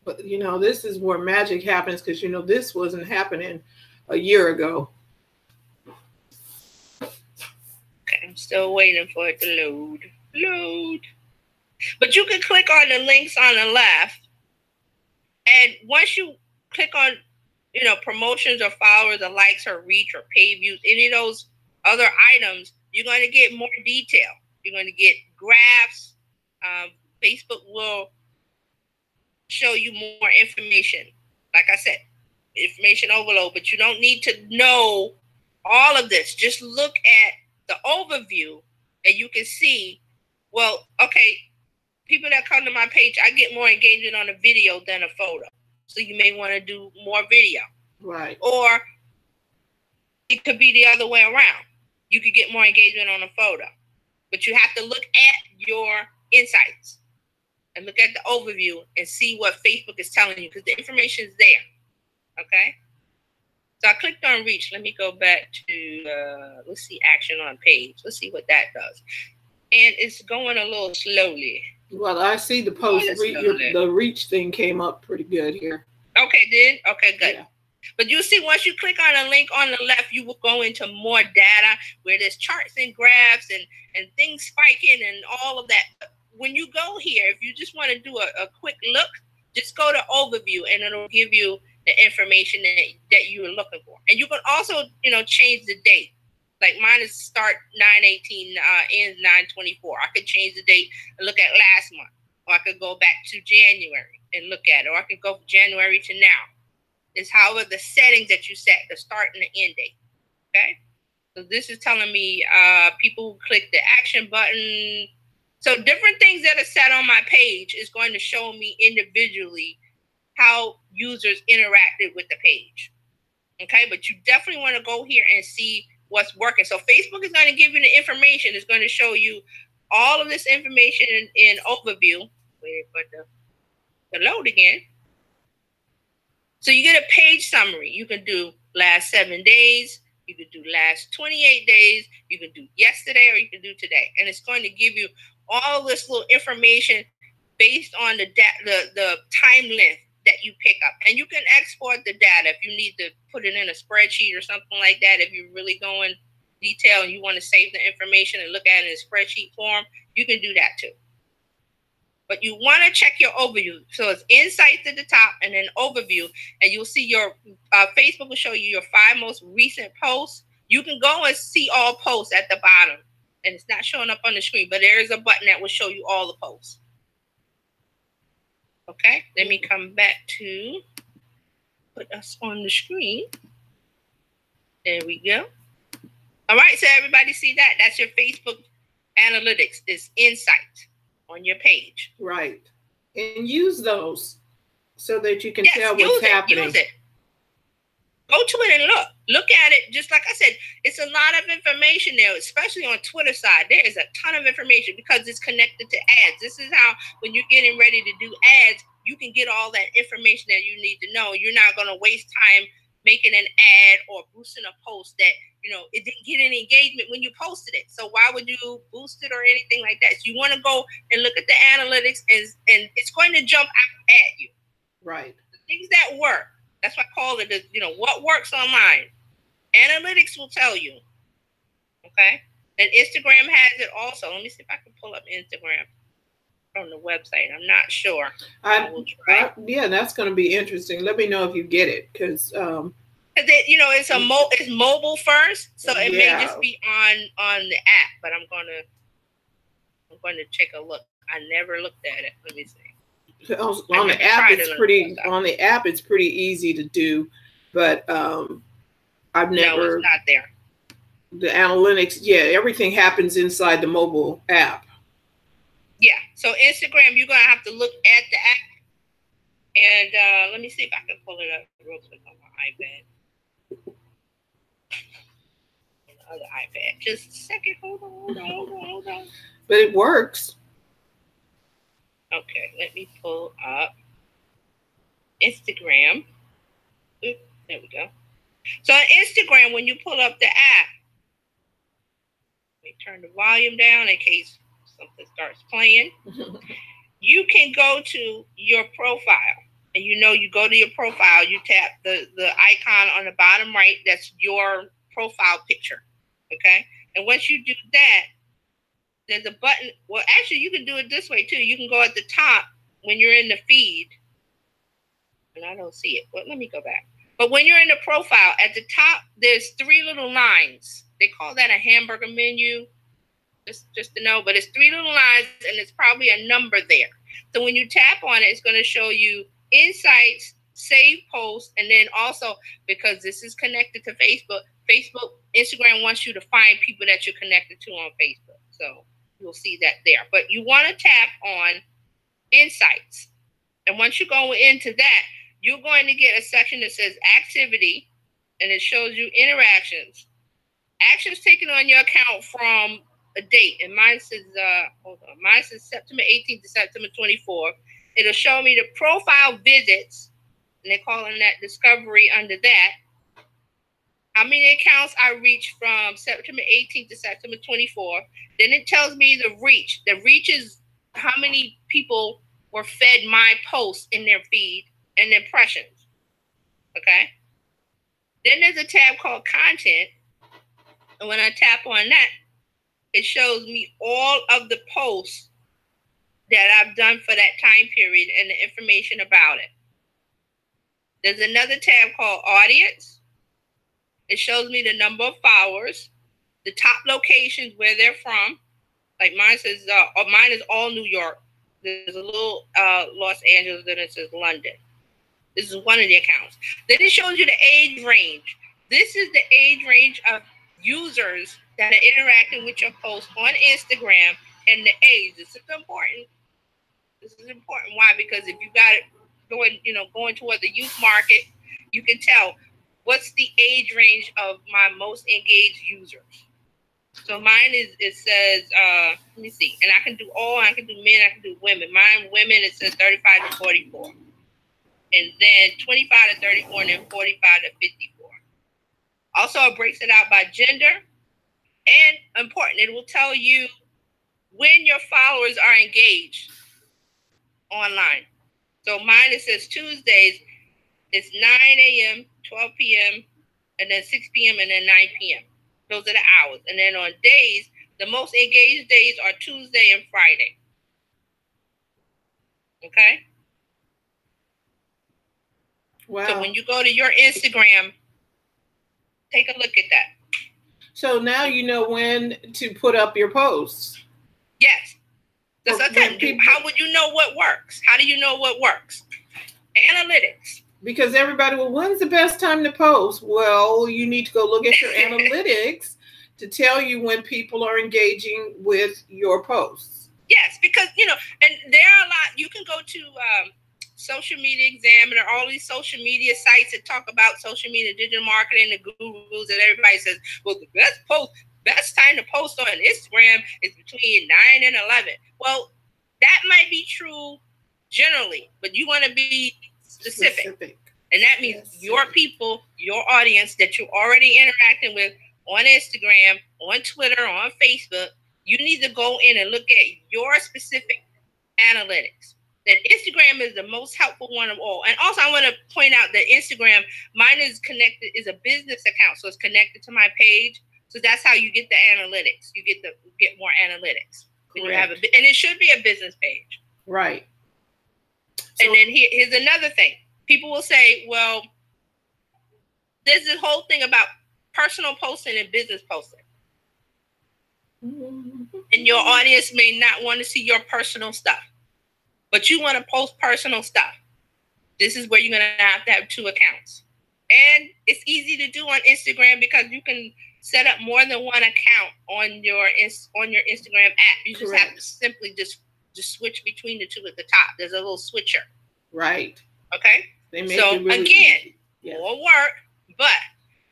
But, you know, this is where magic happens because, you know, this wasn't happening a year ago. Okay, I'm still waiting for it to load. But you can click on the links on the left. And once you click on, you know, promotions or followers or likes or reach or page views, any of those other items, you're going to get more detail. You're going to get graphs. Facebook will show you more information. Like I said, information overload, but you don't need to know all of this. Just look at the overview and you can see, well, okay, people that come to my page, I get more engagement on a video than a photo. So you may want to do more video. Right. Or it could be the other way around. You could get more engagement on a photo. But you have to look at your insights and look at the overview and see what Facebook is telling you because the information is there. Okay? So I clicked on reach. Let me go back to, let's see, action on page. Let's see what that does. And it's going a little slowly. Well, I see the post. The reach thing came up pretty good here. Okay, did? Okay, good. Yeah. But you see, once you click on a link on the left, you will go into more data where there's charts and graphs and things spiking and all of that. But when you go here, if you just want to do a quick look, just go to overview and it'll give you the information that you were looking for. And you can also, you know, change the date. Like mine is start 9/18, ends 9/24. I could change the date and look at last month. Or I could go back to January and look at it. Or I could go from January to now. It's however the settings that you set, the start and the end date. Okay? So this is telling me people who click the action button So different things that are set on my page is going to show me individually how users interacted with the page. Okay, but you definitely want to go here and see what's working. So Facebook is going to give you the information. It's going to show you all of this information in overview. Wait for the load again. So you get a page summary. You can do last 7 days. You can do last 28 days. You can do yesterday, or you can do today. And it's going to give you all this little information based on the time length that you pick up. And you can export the data if you need to put it in a spreadsheet or something like that. If you're really going detail and you want to save the information and look at it in a spreadsheet form, you can do that too. But you want to check your overview. So it's insights at the top and then overview. And you'll see your Facebook will show you your 5 most recent posts. You can go and see all posts at the bottom. And it's not showing up on the screen, but there is a button that will show you all the posts. Okay, let me come back to put us on the screen. There we go. All right, so everybody see that? That's your Facebook analytics. It's insight on your page. Right. And use those so that you can tell what's happening. Use it. Go to it and look. Look at it. Just like I said, it's a lot of information there, especially on Twitter side. There is a ton of information because it's connected to ads. This is how, when you're getting ready to do ads, you can get all that information that you need to know. You're not going to waste time making an ad or boosting a post that, you know, it didn't get any engagement when you posted it. So why would you boost it or anything like that? So you want to go and look at the analytics, and it's going to jump out at you. Right. The things that work. That's what I call it, you know, what works online. Analytics will tell you. Okay? And Instagram has it also. Let me see if I can pull up Instagram from the website. I'm not sure. Yeah, that's going to be interesting. Let me know if you get it, because you know, it's mobile first, so it may just be on the app. But I'm going to take a look. I never looked at it. Let me see. On the app, it's pretty easy to do, but I've never. No, it's not there. The analytics, everything happens inside the mobile app. Yeah, so Instagram, you're gonna have to look at the app, and let me see if I can pull it up real quick on my iPad. On the other iPad, just a second. Hold on. But it works. Okay, let me pull up Instagram. Oop, there we go. So on Instagram, when you pull up the app, let me turn the volume down in case something starts playing. You can go to your profile. And you go to your profile, you tap the icon on the bottom right, that's your profile picture. Okay? And once you do that, there's a button. Well, actually, you can do it this way, too. You can go at the top when you're in the feed. And I don't see it. Well, let me go back. But when you're in the profile, at the top, there's 3 little lines. They call that a hamburger menu, just to know. But it's 3 little lines, and it's probably a number there. So when you tap on it, it's going to show you insights, save posts, and then also, because this is connected to Facebook, Instagram wants you to find people that you're connected to on Facebook. So you'll see that there. But you want to tap on insights. And once you go into that, you're going to get a section that says activity, and it shows you interactions. Actions taken on your account from a date. And mine says, mine says September 18th to September 24th. It'll show me the profile visits, and they're calling that discovery under that. How many accounts I reached from September 18th to September 24th. Then it tells me the reach. The reach is how many people were fed my posts in their feed and impressions. Okay? Then there's a tab called content. And when I tap on that, it shows me all of the posts that I've done for that time period and the information about it. There's another tab called audience. It shows me the number of followers, the top locations where they're from. Like mine says, mine is all New York. There's a little Los Angeles, then it says London. This is one of the accounts. Then it shows you the age range. This is the age range of users that are interacting with your post on Instagram and the age. This is important. This is important. Why? Because if you got it going toward the youth market, you can tell what's the age range of my most engaged users. So mine it says, let me see, and I can do men, I can do women. Mine women, it says 35 to 44. And then 25 to 34, and then 45 to 54. Also, it breaks it out by gender. And important, it will tell you when your followers are engaged online. So mine, it says Tuesdays, it's 9 a.m., 12 p.m., and then 6 p.m., and then 9 p.m. Those are the hours. And then on days, the most engaged days are Tuesday and Friday. Okay? Wow. So when you go to your Instagram, take a look at that. So now you know when to put up your posts. Yes. How would you know what works? How do you know what works? Analytics. Because everybody, well, when's the best time to post? Well, you need to go look at your analytics to tell you when people are engaging with your posts. Yes, because, and there are a lot. You can go to Social Media Examiner, all these social media sites that talk about social media, digital marketing, the gurus, and everybody says, well, the best time to post on Instagram is between 9 and 11. Well, that might be true generally, but you want to be specific. And that means your people, your audience that you're already interacting with on Instagram, on Twitter, on Facebook, you need to go in and look at your specific analytics. That Instagram is the most helpful one of all. And also I want to point out that Instagram, mine is a business account. So it's connected to my page. So that's how you get the analytics. You get more analytics. When you have and it should be a business page. Right. So, and then here's another thing. People will say, well, there's this whole thing about personal posting and business posting. And your audience may not want to see your personal stuff, but you want to post personal stuff. This is where you're going to have 2 accounts. And it's easy to do on Instagram because you can set up more than one account on your Instagram app. You just have to simply just switch between the 2 at the top. There's a little switcher. Right. Okay. So really again, more work, but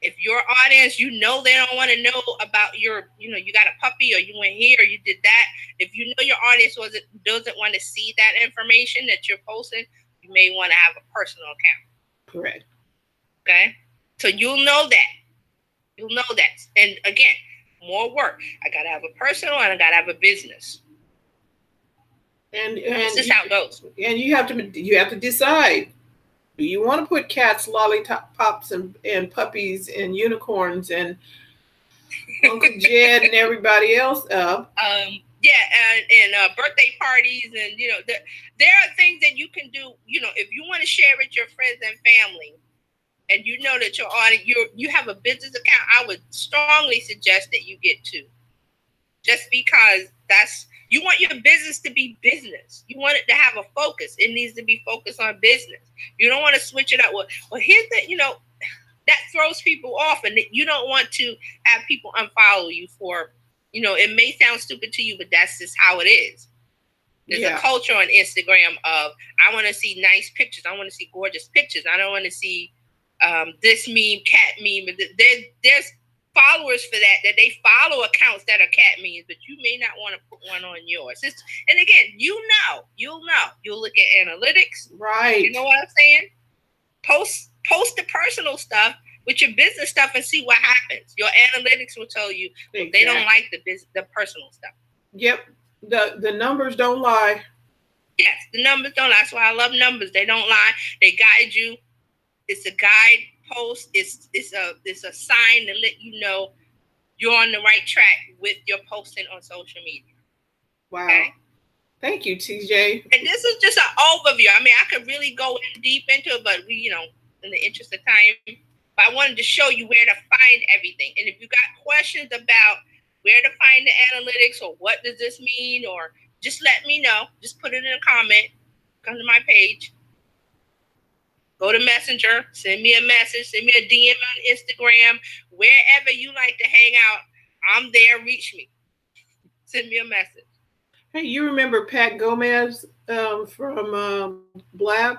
if your audience, they don't want to know about your, you got a puppy or you went here or you did that. If you know your audience doesn't want to see that information that you're posting, you may want to have a personal account. Correct. Okay. So you'll know that. And again, more work. I got to have a personal and I got to have a business. And this is how it goes. And you have to decide. Do you want to put cats, lollipops, and puppies and unicorns and Uncle Jed and everybody else up? And birthday parties, and there are things that you can do. If you want to share with your friends and family, and you know that your audience, you have a business account, I would strongly suggest that you get 2, just because you want your business to be business. You want it to have a focus. It needs to be focused on business. You don't want to switch it up. Well, here's that throws people off, and you don't want to have people unfollow you for, it may sound stupid to you, but that's just how it is. There's a culture on Instagram of, I want to see nice pictures. I want to see gorgeous pictures. I don't want to see this meme, cat meme. There's followers for that they follow accounts that are cat memes, but you may not want to put one on yours. And again, you'll look at analytics. Right. You know what I'm saying? Post the personal stuff with your business stuff and see what happens. Your analytics will tell you they don't like the personal stuff. Yep. The numbers don't lie. Yes, the numbers don't lie. That's why I love numbers. They don't lie. They guide you. It's a guide post. It's a sign to let you know you're on the right track with your posting on social media. Wow. Okay? Thank you, TJ. And this is just an overview. I mean, I could really go deep into it, but we, in the interest of time, but I wanted to show you where to find everything. And if you got questions about where to find the analytics or what does this mean, or just let me know. Just put it in a comment. Come to my page. Go to Messenger, send me a message, send me a DM on Instagram, wherever you like to hang out. I'm there. Reach me. Send me a message. Hey, you remember Pat Gomez from Blab?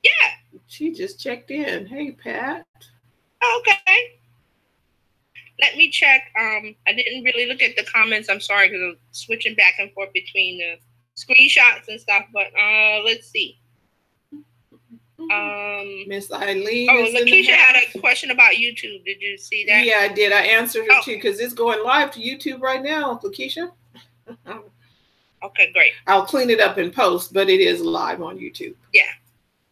Yeah. She just checked in. Hey, Pat. Okay. Let me check. I didn't really look at the comments. I'm sorry because I'm switching back and forth between the screenshots and stuff. But let's see. Miss Eileen. Oh, Lakeisha had a question about YouTube. Did you see that? Yeah, I did. I answered it too because it's going live to YouTube right now, Lakeisha. Okay, great. I'll clean it up in post, but it is live on YouTube. Yeah.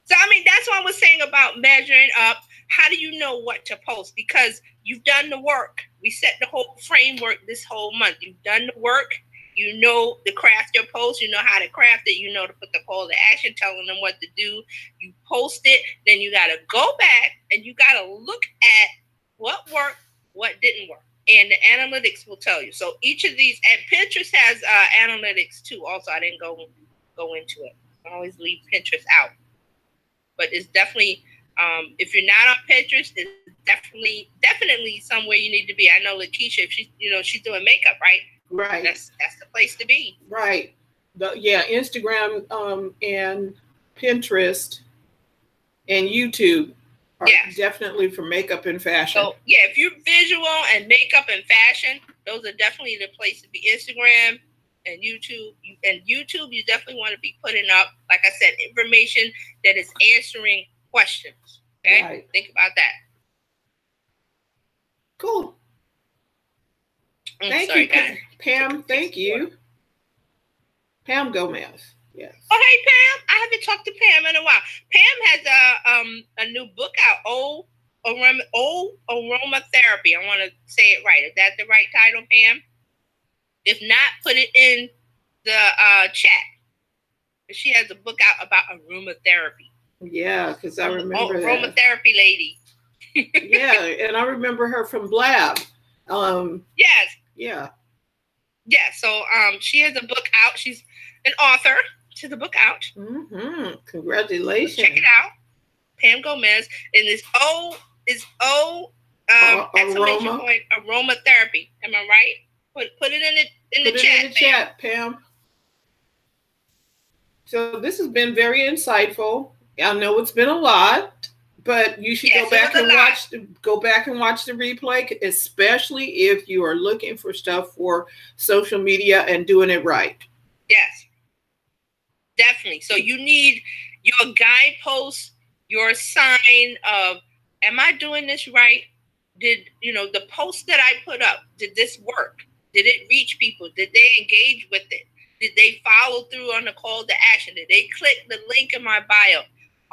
So, I mean, that's what I was saying about measuring up. How do you know what to post? Because you've done the work. We set the whole framework this whole month. You've done the work. You know to craft your post. You know how to craft it. You know to put the call to action, telling them what to do. You post it. Then you got to go back and you got to look at what worked, what didn't work. And the analytics will tell you. So each of these, and Pinterest has analytics too. Also, I didn't go into it. I always leave Pinterest out. But it's definitely, if you're not on Pinterest, it's definitely somewhere you need to be. I know Lakeisha, if she's doing makeup, right? Right. That's the place to be. Right. Instagram and Pinterest and YouTube are definitely for makeup and fashion. So yeah, if you're visual and makeup and fashion, those are definitely the place to be. Instagram and YouTube. You definitely want to be putting up, like I said, information that is answering questions. Okay? Right. Think about that. Cool. Thank you, Pam. Thank you. Pam Gomez. Yes. Oh, hey, Pam. I haven't talked to Pam in a while. Pam has a new book out, Aromatherapy. I want to say it right. Is that the right title, Pam? If not, put it in the chat. She has a book out about aromatherapy. Yeah, because I remember that. Aromatherapy lady. Yeah, and I remember her from Blab. Yes. Yeah. Yeah, so she has a book out. She's an author. She has a book out. Mm-hmm. Congratulations. So check it out. Pam Gomez. And this exclamation point, aromatherapy. Am I right? Put it in the chat, Pam. So this has been very insightful. I know it's been a lot, but you should go back and watch the replay, especially if you are looking for stuff for social media and doing it right. Yes, definitely. So you need your guideposts, your sign of, am I doing this right? Did the post that I put up, did this work? Did it reach people? Did they engage with it? Did they follow through on the call to action? Did they click the link in my bio?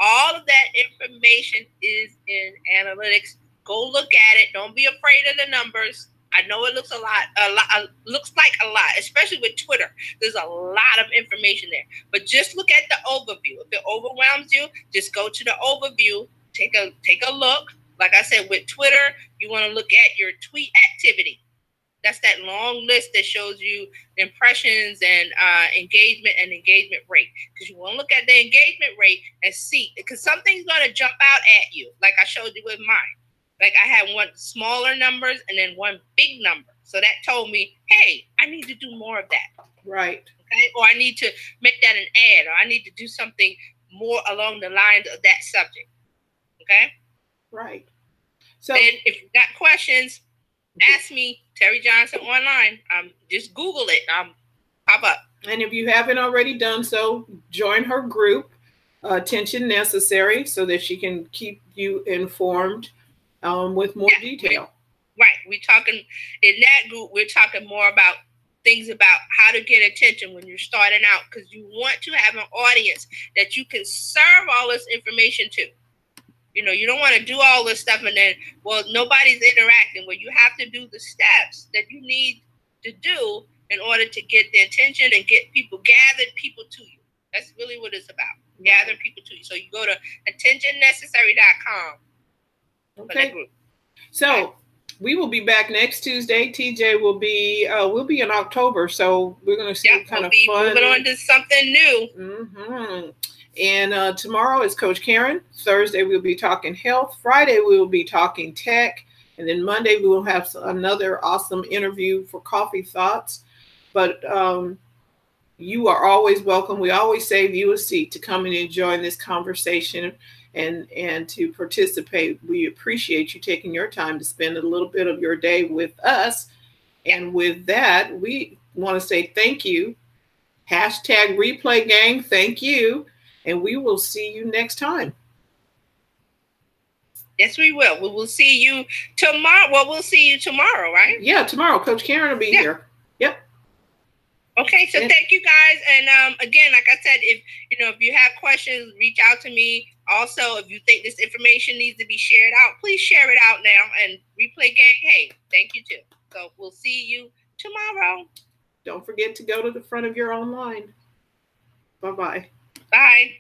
All of that information is in analytics. Go look at it. Don't be afraid of the numbers. I know it looks looks like a lot, especially with Twitter. There's a lot of information there. But just look at the overview. If it overwhelms you, just go to the overview. Take a look. Like I said, with Twitter, you want to look at your tweet activity. That's that long list that shows you impressions and engagement rate. Because you want to look at the engagement rate and see, because something's going to jump out at you, like I showed you with mine. Like I had one smaller numbers and then one big number. So that told me, hey, I need to do more of that. Right. Okay. Or I need to make that an ad, or I need to do something more along the lines of that subject. Okay. Right. So then if you got questions, ask me, Terry Johnson online. Just Google it. Pop up. And if you haven't already done so, join her group, Attention Necessary, so that she can keep you informed with more detail. Right. We're talking in that group. We're talking more about things about how to get attention when you're starting out, because you want to have an audience that you can serve all this information to. You don't want to do all this stuff and then, nobody's interacting. Well, you have to do the steps that you need to do in order to get the attention and gather people to you. That's really what it's about. Right. Gather people to you. So you go to attentionnecessary.com. Okay. So we will be back next Tuesday. TJ will be, we'll be in October. So we're going to see what kind of fun. Moving on to something new. Mm-hmm. And tomorrow is Coach Karen. Thursday, we'll be talking health. Friday, we will be talking tech. And then Monday, we will have another awesome interview for Coffee Thoughts. But you are always welcome. We always save you a seat to come and enjoy this conversation and to participate. We appreciate you taking your time to spend a little bit of your day with us. And with that, we want to say thank you. Hashtag Replay Gang, thank you. And we will see you next time. Yes, we will. We will see you tomorrow. Well, we'll see you tomorrow, right? Yeah, tomorrow. Coach Karen will be here. Yep. Okay, so thank you guys. And again, like I said, if you have questions, reach out to me. Also, if you think this information needs to be shared out, please share it out now. And Replay Gang, hey, thank you too. So we'll see you tomorrow. Don't forget to go to the front of your own line. Bye-bye. Bye.